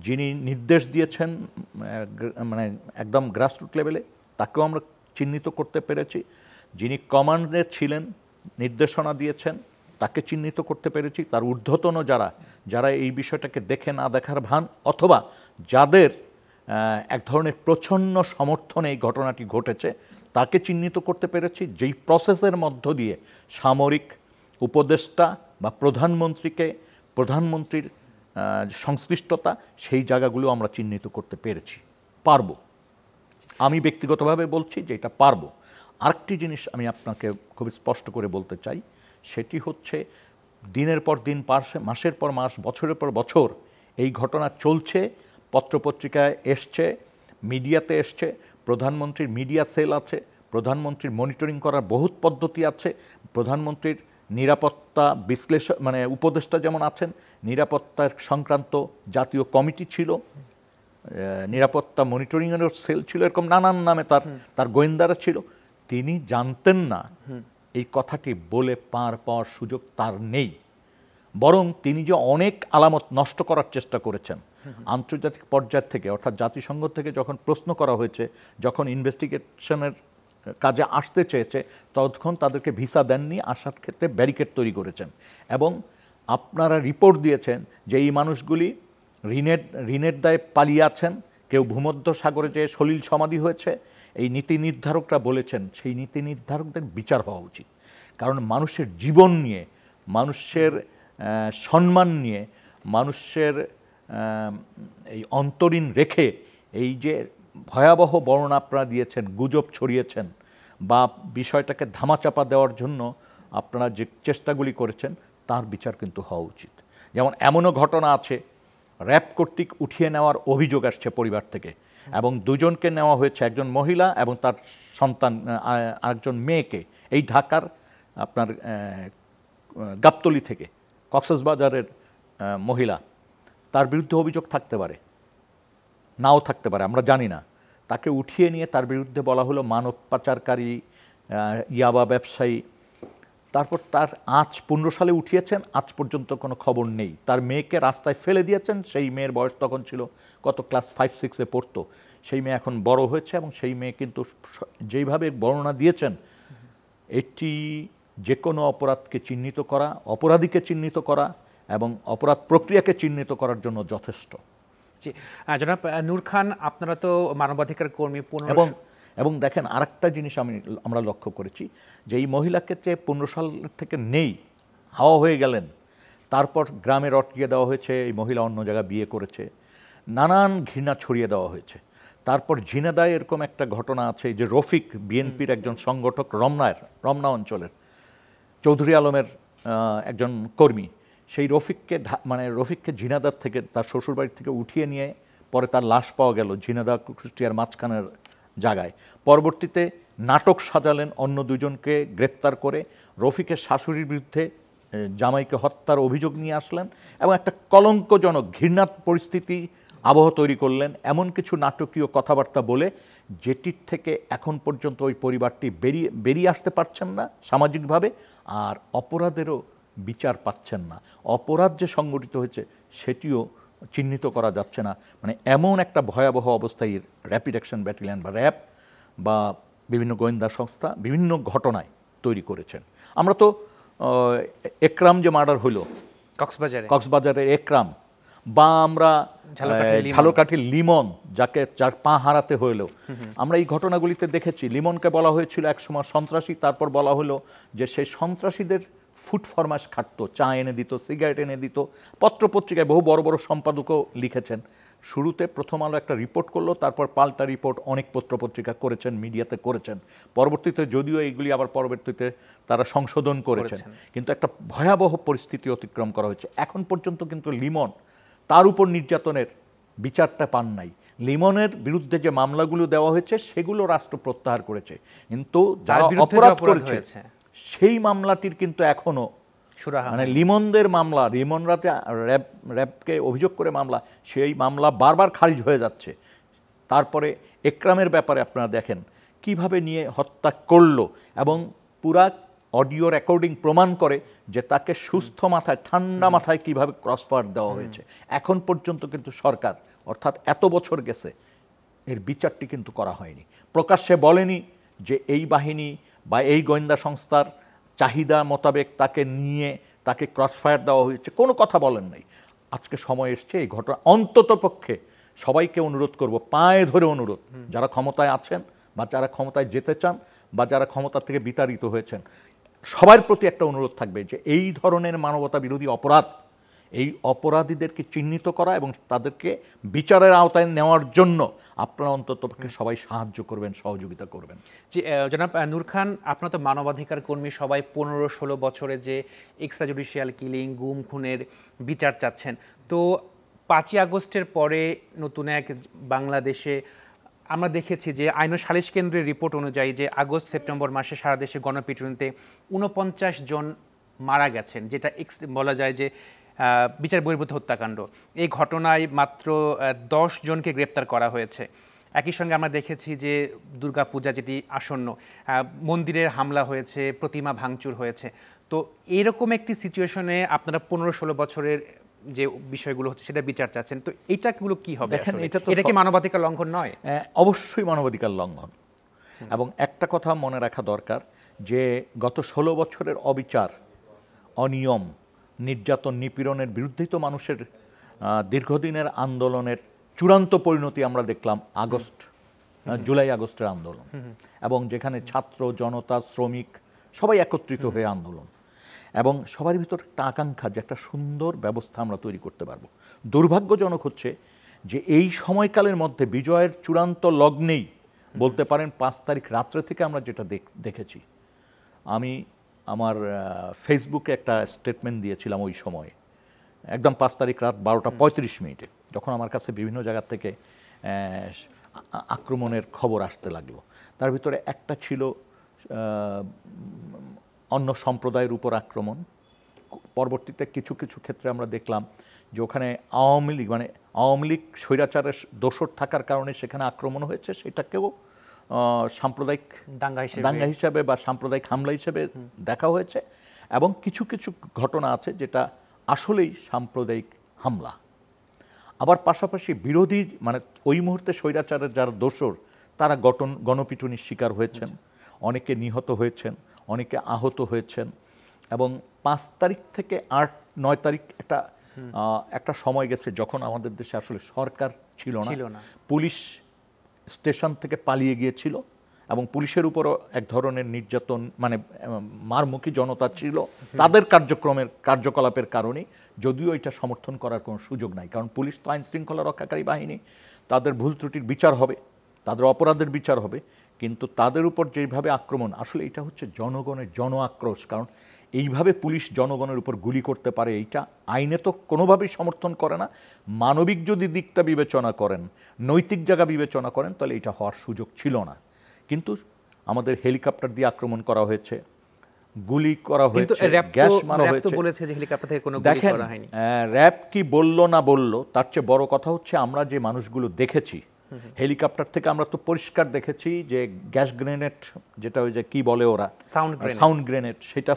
যিনি নির্দেশ দিয়েছেন মানে একদম গ্রাসরুট লেভেলে তাকেও আমরা চিহ্নিত করতে পেরেছি, যিনি কমান্ডে ছিলেন, নির্দেশনা দিয়েছেন, তাকে চিহ্নিত করতে পেরেছি। তার ঊর্ধ্বতন যারা এই বিষয়টাকে দেখে না দেখার ভান, অথবা যাদের এক ধরনের প্রচ্ছন্ন সমর্থনে এই ঘটনাটি ঘটেছে, তাকে চিহ্নিত করতে পেরেছি। যেই প্রসেসের মধ্য দিয়ে সামরিক উপদেষ্টা বা প্রধানমন্ত্রীর সংশ্লিষ্টতা, সেই জায়গাগুলো আমরা চিহ্নিত করতে পেরেছি, পারবো। আমি ব্যক্তিগতভাবে বলছি যে এটা পারবো। আরেকটি জিনিস আমি আপনাকে খুব স্পষ্ট করে বলতে চাই, সেটি হচ্ছে দিনের পর দিন, মাসের পর মাস, বছরের পর বছর এই ঘটনা চলছে, পত্রপত্রিকায় এসছে, মিডিয়াতে এসছে। প্রধানমন্ত্রীর মিডিয়া সেল আছে, প্রধানমন্ত্রীর মনিটরিং করার বহুত পদ্ধতি আছে, প্রধানমন্ত্রীর নিরাপত্তা বিশ্লেষণ মানে উপদেষ্টা যেমন আছেন, নিরাপত্তার সংক্রান্ত জাতীয় কমিটি ছিল, নিরাপত্তা মনিটরিংয়েরও সেল ছিল, এরকম নানান নামে তার গোয়েন্দারা ছিল। তিনি জানতেন না এই কথাটি বলে পার পাওয়ার সুযোগ তার নেই, বরং তিনি যে অনেক আলামত নষ্ট করার চেষ্টা করেছেন আন্তর্জাতিক পর্যায় থেকে, অর্থাৎ জাতিসংঘ থেকে যখন প্রশ্ন করা হয়েছে, যখন ইনভেস্টিগেশনের কাজে আসতে চেয়েছে, ততক্ষণ তাদেরকে ভিসা দেননি, আসার ক্ষেত্রে ব্যারিকেড তৈরি করেছেন। এবং আপনারা রিপোর্ট দিয়েছেন যে এই মানুষগুলি ঋণের দায়ে পালিয়ে আছেন, কেউ ভূমধ্য সাগরে যে সলিল সমাধি হয়েছে। এই নীতি নির্ধারকরা বলেছেন সেই নীতি নির্ধারকদের বিচার হওয়া উচিত, কারণ মানুষের জীবন নিয়ে, মানুষের সম্মান নিয়ে, মানুষের এই অন্তরীণ রেখে এই যে ভয়াবহ বর্ণনা আপনারা দিয়েছেন, গুজব ছড়িয়েছেন, বা বিষয়টাকে ধামাচাপা দেওয়ার জন্য আপনারা যে চেষ্টাগুলি করেছেন, তার বিচার কিন্তু হওয়া উচিত। যেমন এমনও ঘটনা আছে, র্যাব কর্তৃক উঠিয়ে নেওয়ার অভিযোগ আসছে পরিবার থেকে, এবং দুজনকে নেওয়া হয়েছে, একজন মহিলা এবং তার সন্তান আরেকজন মেয়েকে, এই ঢাকার আপনার গাবতলী থেকে, কক্সবাজারের মহিলা, তার বিরুদ্ধে অভিযোগ থাকতে পারে, নাও থাকতে পারে, আমরা জানি না। তাকে উঠিয়ে নিয়ে তার বিরুদ্ধে বলা হলো মানব পাচারকারী, ইয়াবা ব্যবসায়ী। তারপর তার 15 সালে উঠিয়েছেন, আজ পর্যন্ত কোনো খবর নেই। তার মেয়েকে রাস্তায় ফেলে দিয়েছেন, সেই মেয়ের বয়স তখন ছিল কত, ক্লাস 5-6-এ পড়তো। সেই মেয়ে এখন বড় হয়েছে, এবং সেই মেয়ে কিন্তু যেইভাবে বর্ণনা দিয়েছেন, এটি যে কোনো অপরাধকে চিহ্নিত করা, অপরাধীকে চিহ্নিত করা এবং অপরাধ প্রক্রিয়াকে চিহ্নিত করার জন্য যথেষ্ট। জি, জনাব নূর খান, আপনারা তো মানবাধিকার কর্মী। এবং দেখেন আরেকটা জিনিস আমরা লক্ষ্য করেছি, যে এই মহিলাকে 15 সাল থেকে নেই, হাওয়া হয়ে গেলেন, তারপর গ্রামে রটিয়ে দেওয়া হয়েছে, এই মহিলা অন্য জায়গায় বিয়ে করেছে, নানান ঘৃণা ছড়িয়ে দেওয়া হয়েছে। তারপর ঝিনাদায় এরকম একটা ঘটনা আছে, যে রফিক, বিএনপির একজন সংগঠক, রমনা অঞ্চলের চৌধুরী আলমের একজন কর্মী, সেই রফিককে ঝিনাদার থেকে, তার শ্বশুরবাড়ির থেকে উঠিয়ে নিয়ে পরে তার লাশ পাওয়া গেল ঝিনাদা কুষ্টিয়ার মাঝখানের জায়গায়। পরবর্তীতে নাটক সাজালেন অন্য দুজনকে গ্রেপ্তার করে, রফিকের শাশুড়ির বিরুদ্ধে জামাইকে হত্যার অভিযোগ নিয়ে আসলেন এবং একটা কলঙ্কজনক ঘৃণার পরিস্থিতি আবহ তৈরি করলেন, এমন কিছু নাটকীয় কথাবার্তা বলে যেটির থেকে এখন পর্যন্ত ওই পরিবারটি বেরিয়ে আসতে পারছেন না সামাজিকভাবে, আর অপরাধেরও বিচার পাচ্ছেন না। অপরাধ যে সংগঠিত হয়েছে সেটিও চিহ্নিত করা যাচ্ছে না। মানে এমন একটা ভয়াবহ অবস্থায় র্যাপিড অ্যাকশন ব্যাটালিয়ন বা র্যাব বা বিভিন্ন গোয়েন্দা সংস্থা বিভিন্ন ঘটনায় তৈরি করেছেন। আমরা তো একরাম যে মার্ডার হলো কক্সবাজারের একরাম, বা আমরা ঝালকাঠির লিমন যার পা হারাতে হলো, আমরা এই ঘটনাগুলিতে দেখেছি। লিমনকে বলা হয়েছিল একসময় সন্ত্রাসী, তারপর বলা হলো যে সেই সন্ত্রাসীদের ফুড ফরমাস খাটতো, চা এনে দিত, সিগারেট এনে দিত। পত্রপত্রিকায় বহু বড় বড় সম্পাদকও লিখেছেন। শুরুতে প্রথম আলো একটা রিপোর্ট করলো, তারপর পাল্টা রিপোর্ট অনেক পত্রপত্রিকা করেছেন, মিডিয়াতে করেছেন। পরবর্তীতে যদিও এইগুলি আবার পরবর্তীতে তারা সংশোধন করেছেন, কিন্তু একটা ভয়াবহ পরিস্থিতি অতিক্রম করা হয়েছে। এখন পর্যন্ত কিন্তু লিমন তার উপর নির্যাতনের বিচারটা পান নাই। লিমনের বিরুদ্ধে যে মামলাগুলো দেওয়া হয়েছে সেগুলো রাষ্ট্র প্রত্যাহার করেছে, কিন্তু যারা অপরাধ করেছে সেই মামলাটির কিন্তু এখনো মানে লিমনদের মামলা, লিমনরা র্যাবকে অভিযোগ করে মামলা, সেই মামলা বারবার খারিজ হয়ে যাচ্ছে। তারপরে একরামের ব্যাপারে আপনারা দেখেন কিভাবে নিয়ে হত্যা করলো, এবং পুরা অডিও রেকর্ডিং প্রমাণ করে যে তাকে সুস্থ মাথায়, ঠান্ডা মাথায় কিভাবে ক্রসফায়ার দেওয়া হয়েছে। এখন পর্যন্ত কিন্তু সরকার, অর্থাৎ এত বছর গেছে, এর বিচারটি কিন্তু করা হয়নি। প্রকাশ্যে বলেনি যে এই বাহিনী বা এই গোয়েন্দা সংস্থার চাহিদা মোতাবেক তাকে নিয়ে তাকে ক্রসফায়ার দেওয়া হয়েছে, কোনো কথা বলেন নাই। আজকে সময় এসছে এই ঘটনা অন্তত পক্ষে সবাইকে অনুরোধ করব, পায়ে ধরে অনুরোধ, যারা ক্ষমতায় আছেন বা যারা ক্ষমতায় যেতে চান বা যারা ক্ষমতা থেকে বিতাড়িত হয়েছেন, সবার প্রতি একটা অনুরোধ থাকবে যে এই ধরনের মানবতা বিরোধী অপরাধ, এই অপরাধীদেরকে চিহ্নিত করা এবং তাদেরকে বিচারের আওতায় নেওয়ার জন্য আপনারা অন্তত সবাই সাহায্য করবেন, সহযোগিতা করবেন। জি জনাব নূর খান, আপনার তো মানবাধিকার কর্মী, সবাই 15-16 বছরে যে এক্সট্রা জুডিশিয়াল কিলিং, গুম খুনের বিচার চাচ্ছেন। তো 5ই আগস্টের পরে নতুন এক বাংলাদেশে আমরা দেখেছি যে আইন ও সালিশ কেন্দ্রের রিপোর্ট অনুযায়ী যে আগস্ট সেপ্টেম্বর মাসে সারা দেশে গণপিটুনিতে 49 জন মারা গেছেন, যেটা বলা যায় যে বিচার বহির্ভূত হত্যাকাণ্ড। এই ঘটনায় মাত্র 10 জনকে গ্রেপ্তার করা হয়েছে। একই সঙ্গে আমরা দেখেছি যে দুর্গাপূজা যেটি আসন্ন, মন্দিরের হামলা হয়েছে, প্রতিমা ভাঙচুর হয়েছে। তো এরকম একটি সিচুয়েশনে আপনারা 15-16 বছরের যে বিষয়গুলো হচ্ছে সেটা বিচার চাচ্ছেন, তো এইটাগুলো কি হবে? এটা কি মানবাধিকার লঙ্ঘন নয়? অবশ্যই মানবাধিকার লঙ্ঘন। এবং একটা কথা মনে রাখা দরকার যে গত 16 বছরের অবিচার, অনিয়ম, নির্যাতন, নিপীড়নের বিরুদ্ধেই তো মানুষের দীর্ঘদিনের আন্দোলনের চূড়ান্ত পরিণতি আমরা দেখলাম জুলাই আগস্টের আন্দোলন, এবং যেখানে ছাত্র, জনতা, শ্রমিক সবাই একত্রিত হয়ে আন্দোলন, এবং সবার ভিতর একটা আকাঙ্ক্ষা যে একটা সুন্দর ব্যবস্থা আমরা তৈরি করতে পারবো। দুর্ভাগ্যজনক হচ্ছে যে এই সময়কালের মধ্যে বিজয়ের চূড়ান্ত লগ্নেই বলতে পারেন 5 তারিখ রাত্রে থেকে আমরা যেটা দেখেছি, আমি আমার ফেসবুকে একটা স্টেটমেন্ট দিয়েছিলাম ওই সময়, একদম 5 তারিখ রাত 12:35 যখন আমার কাছে বিভিন্ন জায়গা থেকে আক্রমণের খবর আসতে লাগলো। তার ভিতরে একটা ছিল অন্য সম্প্রদায়ের উপর আক্রমণ। পরবর্তীতে কিছু কিছু ক্ষেত্রে আমরা দেখলাম যে ওখানে আওয়ামী লীগ স্বৈরাচারের দোসর থাকার কারণে সেখানে আক্রমণ হয়েছে, সেটাকেও সাম্প্রদায়িক দাঙ্গা হিসাবে বা সাম্প্রদায়িক হামলা হিসেবে দেখা হয়েছে। এবং কিছু কিছু ঘটনা আছে যেটা আসলেই সাম্প্রদায়িক হামলা। আবার পাশাপাশি বিরোধী ওই মুহূর্তে স্বৈরাচারের যারা দোসর তারা গণপিটুনির শিকার হয়েছেন, অনেকে নিহত হয়েছেন, অনেকে আহত হয়েছেন। এবং 5 তারিখ থেকে 8-9 তারিখ একটা সময় গেছে যখন আমাদের দেশে আসলে সরকার ছিল না, পুলিশ স্টেশন থেকে পালিয়ে গিয়েছিল এবং পুলিশের উপরও এক ধরনের নির্যাতন, মারমুখী জনতা ছিল তাদের কার্যকলাপের কারণে। যদিও এটা সমর্থন করার কোনো সুযোগ নাই, কারণ পুলিশ তো আইন শৃঙ্খলা রক্ষাকারী বাহিনী, তাদের ভুল ত্রুটির বিচার হবে, তাদের অপরাধের বিচার হবে। কিন্তু তাদের উপর যেভাবে আক্রমণ, আসলে এটা হচ্ছে জনগণের জন আক্রোশ। কারণ এইভাবে পুলিশ জনগণের উপর গুলি করতে পারে, এইটা আইনে তো কোনোভাবেই সমর্থন করে না। মানবিক যদি দিকটা বিবেচনা করেন, নৈতিক জায়গা বিবেচনা করেন, তাহলে এটা হওয়ার সুযোগ ছিল না। কিন্তু আমাদের হেলিকপ্টার দিয়ে আক্রমণ করা হয়েছে, গুলি করা কিন্তু হয়েছে, র‍্যাব গ্যাস মারা তো হয়েছে। বলেছে যে হেলিকপ্টার থেকে কোনো গুলি দেখেন, করা হয়নি। র‍্যাব কি বললো না বললো, তার চেয়ে বড় কথা হচ্ছে আমরা যে মানুষগুলো দেখেছি হেলিকপ্টার থেকে, আমরা তো পরিষ্কার দেখেছি যে গ্যাস গ্রেনেড, যেটা ওই যে কি বলে ওরা, সাউন্ড গ্রেনেড, সেটা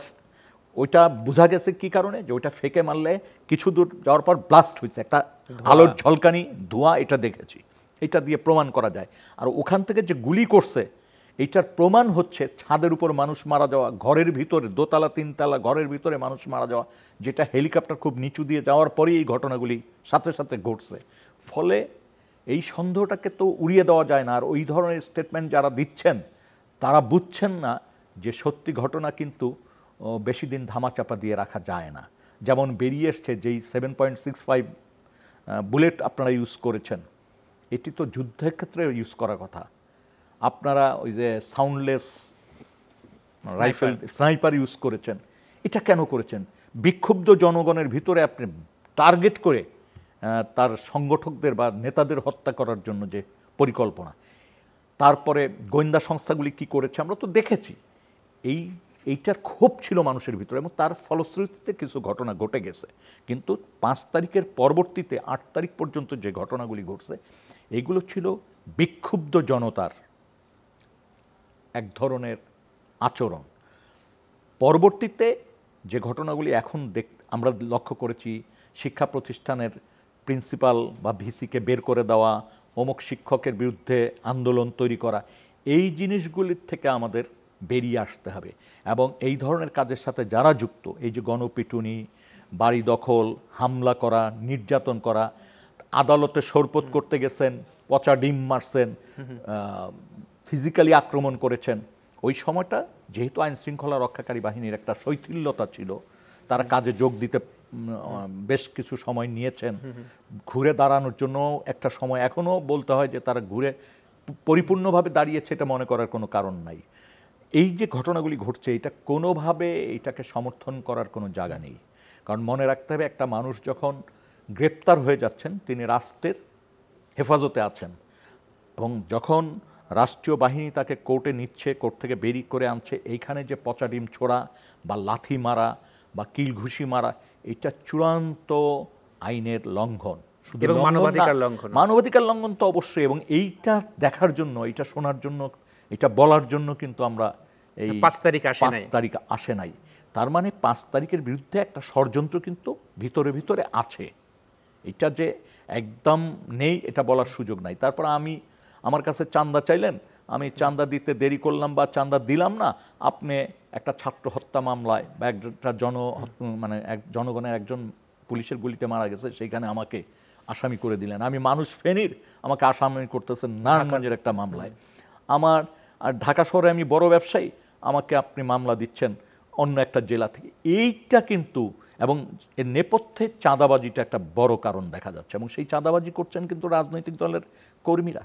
ওইটা বোঝা গেছে কি কারণে, যে ওইটা ফেকে মারলে কিছু দূর যাওয়ার পর ব্লাস্ট হয়েছে, একটা আলোর ঝলকানি, ধোঁয়া, এটা দেখেছি, এটা দিয়ে প্রমাণ করা যায়। আর ওখান থেকে যে গুলি করছে, এইটার প্রমাণ হচ্ছে ছাদের উপর মানুষ মারা যাওয়া, ঘরের ভিতরে, দোতলা তিনতলা ঘরের ভিতরে মানুষ মারা যাওয়া, যেটা হেলিকপ্টার খুব নিচু দিয়ে যাওয়ার পরেই এই ঘটনাগুলি সাথে সাথে ঘটছে। ফলে এই সন্দেহটাকে তো উড়িয়ে দেওয়া যায় না। আর ওই ধরনের স্টেটমেন্ট যারা দিচ্ছেন তারা বুঝছেন না যে সত্যি ঘটনা কিন্তু বেশি দিন ধামাচাপা দিয়ে রাখা যায় না। যেমন বেরিয়ে এসছে যেই 7.65 বুলেট আপনারা ইউজ করেছেন, এটি তো যুদ্ধের ক্ষেত্রে ইউজ করার কথা। আপনারা ওই যে সাউন্ডলেস রাইফেল স্নাইপার ইউজ করেছেন, এটা কেন করেছেন? বিক্ষুব্ধ জনগণের ভিতরে আপনি টার্গেট করে তার সংগঠকদের বা নেতাদের হত্যা করার জন্য যে পরিকল্পনা, তারপরে গোয়েন্দা সংস্থাগুলি কি করেছে আমরা তো দেখেছি। এইটার ক্ষোভ ছিল মানুষের ভিতরে এবং তার ফলশ্রুতিতে কিছু ঘটনা ঘটে গেছে। কিন্তু 5 তারিখের পরবর্তীতে 8 তারিখ পর্যন্ত যে ঘটনাগুলি ঘটছে, এগুলো ছিল বিক্ষুব্ধ জনতার এক ধরনের আচরণ। পরবর্তীতে যে ঘটনাগুলি এখন আমরা লক্ষ্য করেছি, শিক্ষা প্রতিষ্ঠানের প্রিন্সিপাল বা ভিসিকে বের করে দেওয়া, অমুক শিক্ষকের বিরুদ্ধে আন্দোলন তৈরি করা, এই জিনিসগুলির থেকে আমাদের বেরিয়ে আসতে হবে। এবং এই ধরনের কাজের সাথে যারা যুক্ত, এই যে গণপিটুনি, বাড়ি দখল, হামলা করা, নির্যাতন করা, আদালতে শরপথ করতে গেছেন, পচা ডিম মারছেন, ফিজিক্যালি আক্রমণ করেছেন, ওই সময়টা যেহেতু আইন শৃঙ্খলা রক্ষাকারী বাহিনীর একটা শৈথিল্যতা ছিল, তারা কাজে যোগ দিতে বেশ কিছু সময় নিয়েছেন। ঘুরে দাঁড়ানোর জন্য একটা সময় এখনও বলতে হয় যে তারা ঘুরে পরিপূর্ণভাবে দাঁড়িয়েছে, এটা মনে করার কোনো কারণ নাই। এই যে ঘটনাগুলি ঘটছে, এটা কোনোভাবে এটাকে সমর্থন করার কোনো জায়গা নেই। কারণ মনে রাখতে হবে, একটা মানুষ যখন গ্রেপ্তার হয়ে যাচ্ছেন, তিনি রাষ্ট্রের হেফাজতে আছেন, এবং যখন রাষ্ট্রীয় বাহিনী তাকে কোর্টে নিচ্ছে, কোর্ট থেকে বেরিয়ে করে আনছে, এইখানে যে পচা ডিম ছোড়া বা লাথি মারা বা কিল ঘুষি মারা, এটা চূড়ান্ত আইনের লঙ্ঘন, এবং মানবাধিকার লঙ্ঘন। মানবাধিকার লঙ্ঘন তো অবশ্যই। এবং এইটা দেখার জন্য, এইটা শোনার জন্য, এটা বলার জন্য কিন্তু আমরা এই 5 তারিখ আসে নাই। তার মানে 5 তারিখের বিরুদ্ধে একটা ষড়যন্ত্র কিন্তু ভিতরে ভিতরে আছে। এটা যে একদম নেই এটা বলার সুযোগ নাই। তারপর আমার কাছে চাঁদা চাইলেন, আমি চাঁদা দিতে দেরি করলাম বা চাঁদা দিলাম না, আপনি একটা ছাত্র হত্যা মামলায় বা একটা জনগণের একজন পুলিশের গুলিতে মারা গেছে, সেইখানে আমাকে আসামি করে দিলেন। আমি মানুষ ফেনীর, আমাকে আসামি করতেছেন নারায়ণগঞ্জের একটা মামলায়। আর ঢাকা শহরে আমি বড় ব্যবসায়ী, আমাকে আপনি মামলা দিচ্ছেন অন্য একটা জেলা থেকে। এইটা কিন্তু, এবং এর নেপথ্যে চাঁদাবাজিটা একটা বড় কারণ দেখা যাচ্ছে। এবং সেই চাঁদাবাজি করছেন কিন্তু রাজনৈতিক দলের কর্মীরা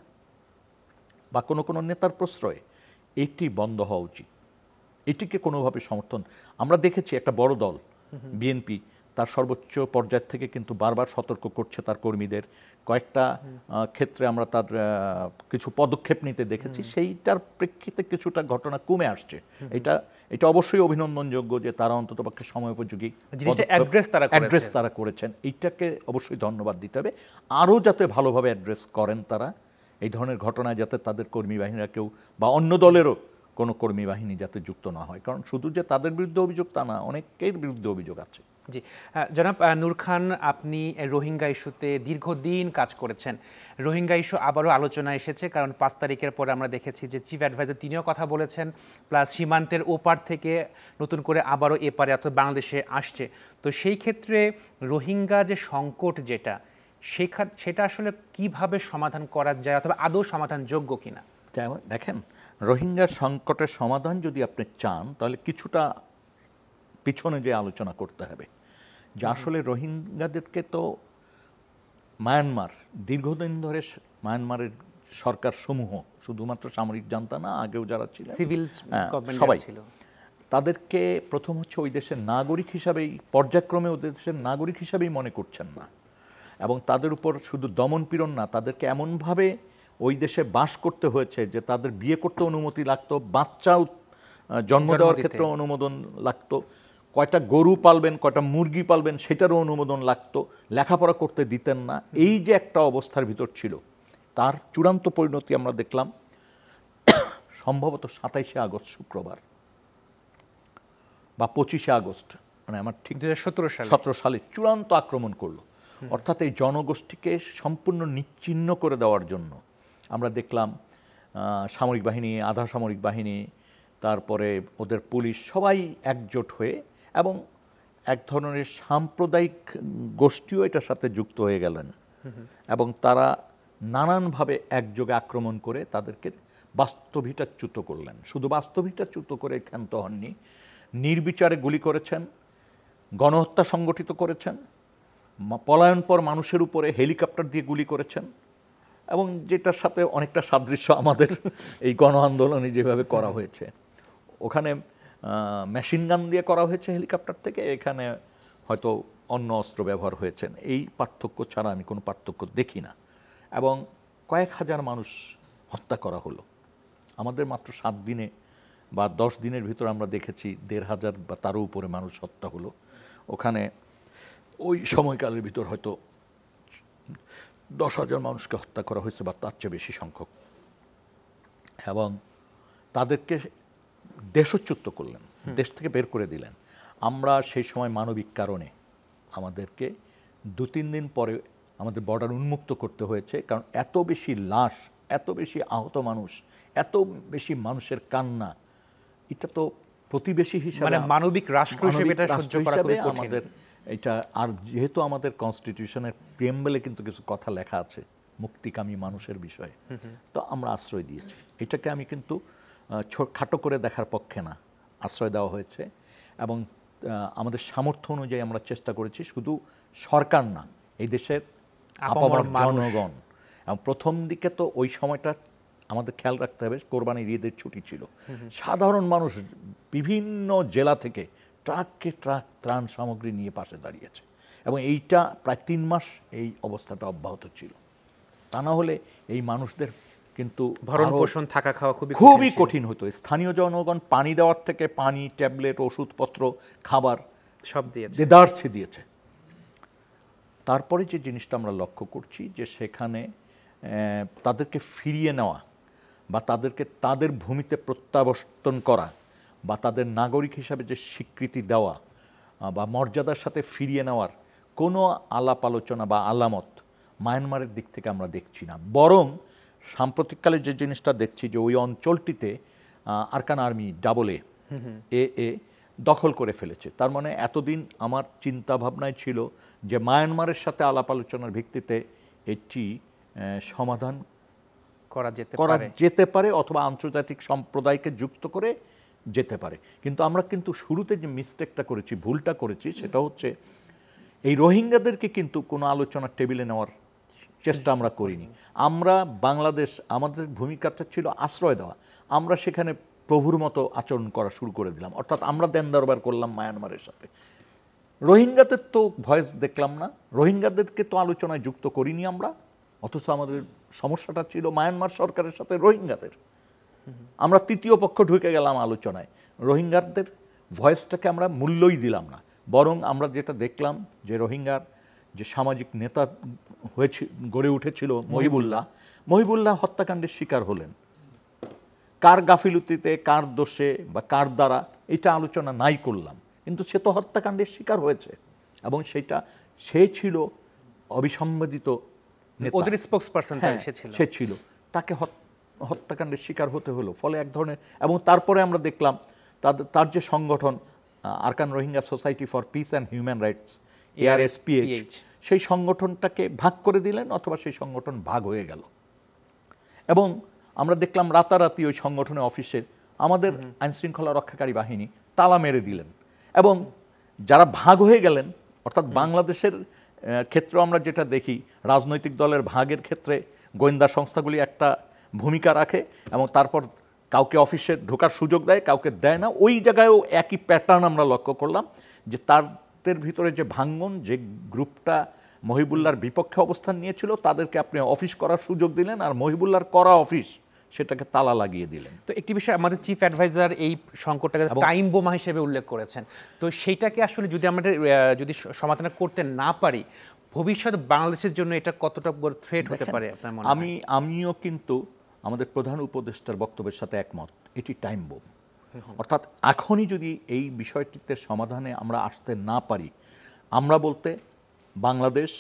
বা কোনো কোনো নেতার প্রশ্রয়ে। এটি বন্ধ হওয়া উচিত। এটিকে কোনোভাবে সমর্থন, আমরা দেখেছি একটা বড় দল বিএনপি তার সর্বোচ্চ পর্যায় থেকে কিন্তু বারবার সতর্ক করছে তার কর্মীদের। কয়েকটা ক্ষেত্রে আমরা তার কিছু পদক্ষেপ নিতে দেখেছি, সেইটার প্রেক্ষিতে কিছুটা ঘটনা কমে আসছে। এটা অবশ্যই অভিনন্দনযোগ্য যে তারা অন্ততপক্ষে সময়োপযোগী অ্যাড্রেস তারা করেছেন। এইটাকে অবশ্যই ধন্যবাদ দিতে হবে। আরও যাতে ভালোভাবে অ্যাড্রেস করেন তারা, এই ধরনের ঘটনায় যাতে তাদের কর্মী বাহিনীরা কেউ বা অন্য দলেরও কোনো কর্মী বাহিনী যাতে যুক্ত না হয়। কারণ শুধু যে তাদের বিরুদ্ধে অভিযোগ তা না, অনেকের বিরুদ্ধে অভিযোগ আছে। জি, জনাব নূর খান, আপনি রোহিঙ্গা ইস্যুতে দীর্ঘদিন কাজ করেছেন। রোহিঙ্গা ইস্যু আবারও আলোচনা এসেছে, কারণ 5 তারিখের পরে আমরা দেখেছি যে চিফ অ্যাডভাইজার তিনিও কথা বলেছেন, প্লাস সীমান্তের ওপার থেকে নতুন করে আবারও এপারে অর্থাৎ বাংলাদেশে আসছে। তো সেই ক্ষেত্রে রোহিঙ্গা যে সংকট যেটা, সেটা আসলে কিভাবে সমাধান করা যায় অথবা আদৌ সমাধানযোগ্য কিনা? দেখেন, রোহিঙ্গা সংকটের সমাধান যদি আপনি চান, তাহলে কিছুটা পিছনে যে আলোচনা করতে হবে যে আসলে রোহিঙ্গাদেরকে তো মায়ানমার দীর্ঘদিন ধরে, মায়ানমারের সরকার সমূহ, শুধুমাত্র সামরিক জান্তা না, আগেও যারা ছিলেন সিভিল সবাই ছিল, তাদেরকে প্রথম হচ্ছে ওই দেশের নাগরিক হিসাবেই, পর্যায়ক্রমে ওই দেশের নাগরিক হিসাবেই মনে করছেন না। এবং তাদের উপর শুধু দমন পীড়ন না, তাদেরকে এমনভাবে ওই দেশে বাস করতে হয়েছে যে তাদের বিয়ে করতে অনুমতি লাগতো, বাচ্চা জন্ম দেওয়ার ক্ষেত্রে অনুমোদন লাগতো, কয়টা গরু পালবেন, কয়টা মুরগি পালবেন সেটারও অনুমোদন লাগতো, লেখাপড়া করতে দিতেন না। এই যে একটা অবস্থার ভিতর ছিল, তার চূড়ান্ত পরিণতি আমরা দেখলাম সম্ভবত 27শে আগস্ট শুক্রবার বা 25শে আগস্ট, মানে আমার ঠিক 2017 সালে চূড়ান্ত আক্রমণ করলো। অর্থাৎ এই জনগোষ্ঠীকে সম্পূর্ণ নিচ্ছিন্ন করে দেওয়ার জন্য আমরা দেখলাম সামরিক বাহিনী, আধা সামরিক বাহিনী, তারপরে ওদের পুলিশ সবাই একজোট হয়ে, এবং এক ধরনের সাম্প্রদায়িক গোষ্ঠীও এটার সাথে যুক্ত হয়ে গেলেন, এবং তারা নানানভাবে একযোগে আক্রমণ করে তাদেরকে বাস্তবিকচ্যুত করলেন। শুধু বাস্তবিকচ্যুত করে ক্ষান্ত হননি, নির্বিচারে গুলি করেছেন, গণহত্যা সংগঠিত করেছেন, পলায়নপর মানুষের উপরে হেলিকপ্টার দিয়ে গুলি করেছেন, এবং যেটার সাথে অনেকটা সাদৃশ্য আমাদের এই গণ আন্দোলনে যেভাবে করা হয়েছে। ওখানে মেশিন গান দিয়ে করা হয়েছে হেলিকপ্টার থেকে, এখানে হয়তো অন্য অস্ত্র ব্যবহার হয়েছেন। এই পার্থক্য ছাড়া আমি কোনো পার্থক্য দেখি না। এবং কয়েক হাজার মানুষ হত্যা করা হলো। আমাদের মাত্র 7 দিনে বা 10 দিনের ভিতর আমরা দেখেছি 1,500 বা তারও উপরে মানুষ হত্যা হলো। ওখানে ওই সময়কালের ভিতর হয়তো 10,000 মানুষকে হত্যা করা হয়েছে বা তার চেয়ে বেশি সংখ্যক, এবং তাদেরকে দেশচ্যুত করলেন, দেশ থেকে বের করে দিলেন। আমরা সেই সময় মানবিক কারণে আমাদেরকে 2-3 দিন পরে আমাদের বর্ডার উন্মুক্ত করতে হয়েছে, কারণ এত বেশি লাশ, এত বেশি আহত মানুষ, এত বেশি মানুষের কান্না, এটা তো প্রতিবেশী হিসাবে, মানে মানবিক রাষ্ট্র হিসেবে এটা সহ্য করা খুবই কঠিন আমাদের এটা। আর যেহেতু আমাদের কনস্টিটিউশনের প্রিএম্বলে কিন্তু কিছু কথা লেখা আছে মুক্তিকামী মানুষের বিষয়ে, তো আমরা আশ্রয় দিয়েছি। এটাকে আমি কিন্তু খাটো করে দেখার পক্ষে না, আশ্রয় দেওয়া হয়েছে। এবং আমাদের সামর্থ্য অনুযায়ী আমরা চেষ্টা করেছি, শুধু সরকার না, এই দেশের আপামর জনগণ। এবং প্রথম দিকে তো ওই সময়টা আমাদের খেয়াল রাখতে হবে, কোরবানির ঈদের ছুটি ছিল, সাধারণ মানুষ বিভিন্ন জেলা থেকে ট্রাককে ট্রাক ত্রাণ সামগ্রী নিয়ে পাশে দাঁড়িয়েছে, এবং এইটা প্রায় 3 মাস এই অবস্থাটা অব্যাহত ছিল। তা না হলে এই মানুষদের কিন্তু ভরণ পোষণ, থাকা খাওয়া খুবই কঠিন হতো। স্থানীয় জনগণ পানি দেওয়ার থেকে পানি, ট্যাবলেট, ওষুধপত্র, খাবার সব দিয়েছে, দেদারছে দিয়েছে। তারপরে যে জিনিসটা আমরা লক্ষ্য করছি, যে সেখানে তাদেরকে ফিরিয়ে নেওয়া বা তাদেরকে তাদের ভূমিতে প্রত্যাবর্তন করা বা তাদের নাগরিক হিসাবে যে স্বীকৃতি দেওয়া বা মর্যাদার সাথে ফিরিয়ে নেওয়ার কোনো আলাপ আলোচনা বা আলামত মায়ানমারের দিক থেকে আমরা দেখছি না। বরং সাম্প্রতিককালে যে জিনিসটা দেখছি, যে ওই অঞ্চলটিতে আরকান আর্মি AA দখল করে ফেলেছে। তার মানে এতদিন আমার চিন্তা ভাবনায় ছিল যে মায়ানমারের সাথে আলাপ আলোচনার ভিত্তিতে এটি সমাধান করা যেতে পারে, অথবা আন্তর্জাতিক সম্প্রদায়কে যুক্ত করে যেতে পারে। কিন্তু আমরা কিন্তু শুরুতে যে মিস্টেকটা করেছি, ভুলটা করেছি, সেটা হচ্ছে এই রোহিঙ্গাদেরকে কিন্তু কোনো আলোচনার টেবিলে নেওয়ার চেষ্টা আমরা করিনি। আমরা বাংলাদেশ, আমাদের ভূমিকাটা ছিল আশ্রয় দেওয়া। আমরা সেখানে প্রভুর মতো আচরণ করা শুরু করে দিলাম, অর্থাৎ আমরা দেন দরবার করলাম মায়ানমারের সাথে। রোহিঙ্গাদের তো ভয়েস দেখলাম না, রোহিঙ্গাদেরকে তো আলোচনায় যুক্ত করিনি আমরা, অথচ আমাদের সমস্যাটা ছিল মায়ানমার সরকারের সাথে রোহিঙ্গাদের। আমরা তৃতীয় পক্ষ ঢুকে গেলাম আলোচনায়, রোহিঙ্গাদের ভয়েসটাকে আমরা মূল্যই দিলাম না। বরং আমরা যেটা দেখলাম, যে রোহিঙ্গার যে সামাজিক নেতা হয়েছে, গড়ে উঠেছিল মহিবুল্লাহ হত্যাকাণ্ডের শিকার হলেন। কার গাফিলতিতে, কার দোষে বা কার দ্বারা, এটা আলোচনা নাই করলাম, কিন্তু সে তো হত্যাকাণ্ডের শিকার হয়েছে, এবং সেটা সে ছিল অবিসংবাদিত নেতা, ওদের স্পোকসপারসন সে ছিল, তাকে হত্যাকাণ্ডের শিকার হতে হলো। ফলে এক ধরনের, এবং তারপরে আমরা দেখলাম তার যে সংগঠন Arakan Rohingya society for peace and human rights, ARSPH, সেই সংগঠনটাকে ভাগ করে দিলেন, অথবা সেই সংগঠন ভাগ হয়ে গেল। এবং আমরা দেখলাম রাতারাতি ওই সংগঠনের অফিসে আমাদের আইনশৃঙ্খলা রক্ষাকারী বাহিনী তালা মেরে দিলেন। এবং যারা ভাগ হয়ে গেলেন, অর্থাৎ বাংলাদেশের ক্ষেত্রেও আমরা যেটা দেখি, রাজনৈতিক দলের ভাগের ক্ষেত্রে গোয়েন্দা সংস্থাগুলি একটা ভূমিকা রাখে, এবং তারপর কাউকে অফিসে ঢোকার সুযোগ দেয়, কাউকে দেয় না। ওই জায়গায়ও একই প্যাটার্ন আমরা লক্ষ্য করলাম, যে তাদের ভিতরে যে ভাঙ্গন, যে গ্রুপটা মহিবুল্লাহর বিপক্ষে অবস্থান নিয়েছিল, তাদেরকে আপনি অফিস করার সুযোগ দিলেন, আর মহিবুল্লাহর করা অফিস সেটাকে তালা লাগিয়ে দিলেন। তো একটি বিষয় আমাদের চিফ অ্যাডভাইজার এই সংকটটাকে টাইম বোমা হিসেবে উল্লেখ করেছেন। তো সেইটাকে আসলে যদি আমাদের যদি সমাধান করতে না পারি, ভবিষ্যৎ বাংলাদেশের জন্য এটা কতটা বড় থ্রেট হতে পারে আপনার মনে হয়? আমিও কিন্তু আমাদের প্রধান উপদেষ্টার বক্তব্যের সাথে একমত, এটি টাইম বোম। অর্থাৎ এখনই যদি এই বিষয়টিতে সমাধানে আমরা আসতে না পারি, আমরা বলতে বাংলাদেশ,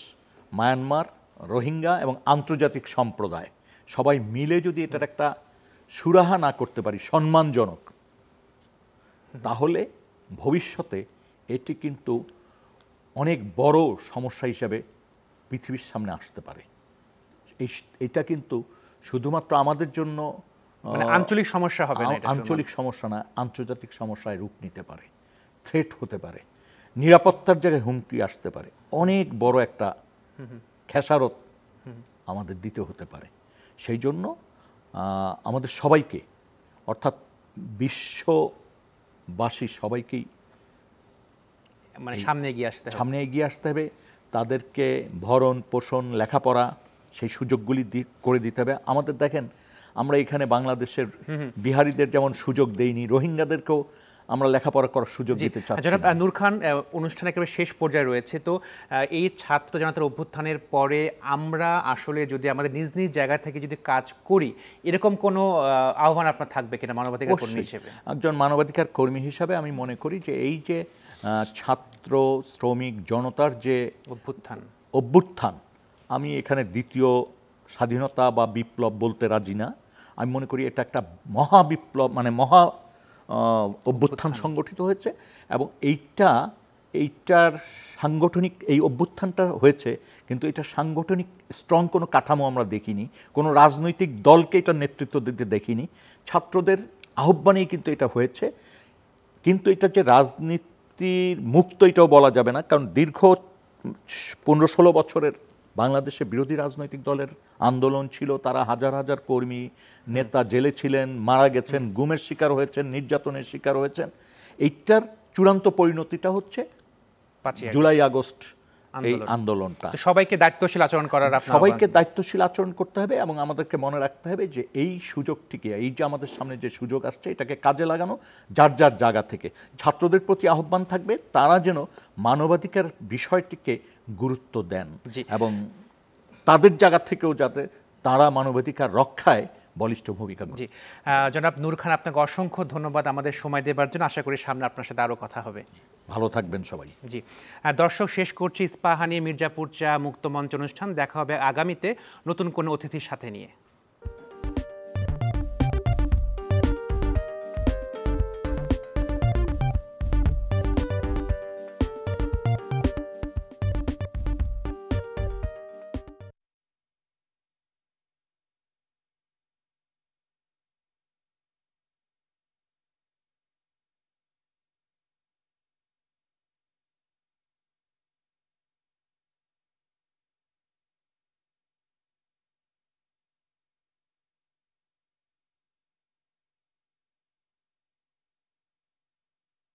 মায়ানমার, রোহিঙ্গা এবং আন্তর্জাতিক সম্প্রদায় সবাই মিলে যদি এটার একটা সুরাহা না করতে পারি সম্মানজনক, তাহলে ভবিষ্যতে এটি কিন্তু অনেক বড় সমস্যা হিসেবে পৃথিবীর সামনে আসতে পারে। এটা কিন্তু শুধুমাত্র আমাদের জন্য মানে আঞ্চলিক সমস্যা হবে না, আঞ্চলিক সমস্যা না, আন্তর্জাতিক সমস্যায় রূপ নিতে পারে, থ্রেট হতে পারে, নিরাপত্তার জায়গায় হুমকি আসতে পারে, অনেক বড় একটা খেসারত আমাদের দিতে হতে পারে। সেই জন্য আমাদের সবাইকে, অর্থাৎ বিশ্ববাসী সবাইকেই মানে সামনে এগিয়ে আসতে হবে। তাদেরকে ভরণ পোষণ, লেখাপড়া সেই সুযোগগুলি করে দিতে হবে। আমাদের দেখেন, আমরা এখানে বাংলাদেশের বিহারীদের যেমন সুযোগ দেইনি, রোহিঙ্গাদেরকেও আমরা লেখাপড়া করার সুযোগ দিতে চাচ্ছি। জনাব নূর খান, অনুষ্ঠান একেবারে শেষ পর্যায়ে রয়েছে, তো এই ছাত্র জনতার অভ্যুত্থানের পরে আমরা আসলে যদি আমাদের নিজ নিজ জায়গা থেকে যদি কাজ করি, এরকম কোনো আহ্বান আপনার থাকবে কিনা মানবাধিকার কর্মী হিসেবে? একজন মানবাধিকার কর্মী হিসাবে আমি মনে করি যে এই যে ছাত্র শ্রমিক জনতার যে অভ্যুত্থান, আমি এখানে দ্বিতীয় স্বাধীনতা বা বিপ্লব বলতে রাজি না। আমি মনে করি এটা একটা মহাবিপ্লব, মানে মহা অভ্যুত্থান সংগঠিত হয়েছে। এবং এইটার সাংগঠনিক, এই অভ্যুত্থানটা হয়েছে, কিন্তু এটা সাংগঠনিক স্ট্রং কোনো কাঠামো আমরা দেখিনি, কোনো রাজনৈতিক দলকে এটা নেতৃত্ব দিতে দেখিনি। ছাত্রদের আহ্বানেই কিন্তু এটা হয়েছে। কিন্তু এটা যে রাজনীতির মুক্ত, এটাও বলা যাবে না, কারণ দীর্ঘ 15-16 বছরের বাংলাদেশে বিরোধী রাজনৈতিক দলের আন্দোলন ছিল। তারা হাজার হাজার কর্মী নেতা জেলে ছিলেন, মারা গেছেন, গুমের শিকার হয়েছেন, নির্যাতনের শিকার হয়েছেন। এইটার চূড়ান্ত পরিণতিটা হচ্ছে জুলাই আগস্ট এই আন্দোলনটা। সবাইকে দায়িত্বশীল আচরণ করার, সবাইকে দায়িত্বশীল আচরণ করতে হবে এবং আমাদেরকে মনে রাখতে হবে যে এই সুযোগটিকে, এই যে আমাদের সামনে যে সুযোগ আসছে, এটাকে কাজে লাগানো যার যার জায়গা থেকে। ছাত্রদের প্রতি আহ্বান থাকবে তারা যেন মানবাধিকার বিষয়টিকে গুরুত্ব দেন এবং তাদের জায়গা থেকেও যাতে তারা মানবাধিকার রক্ষায় বলিষ্ঠ ভূমিকা নেন। জি, জনাব নূর খান, আপনাকে অসংখ্য ধন্যবাদ আমাদের সময় দেবার জন্য। আশা করি সামনে আপনার সাথে আরও কথা হবে। ভালো থাকবেন সবাই। জি, দর্শক, শেষ করছি ইস্পাহানি মির্জাপুর চা মুক্ত মঞ্চ অনুষ্ঠান। দেখা হবে আগামীতে নতুন কোনো অতিথির সাথে নিয়ে।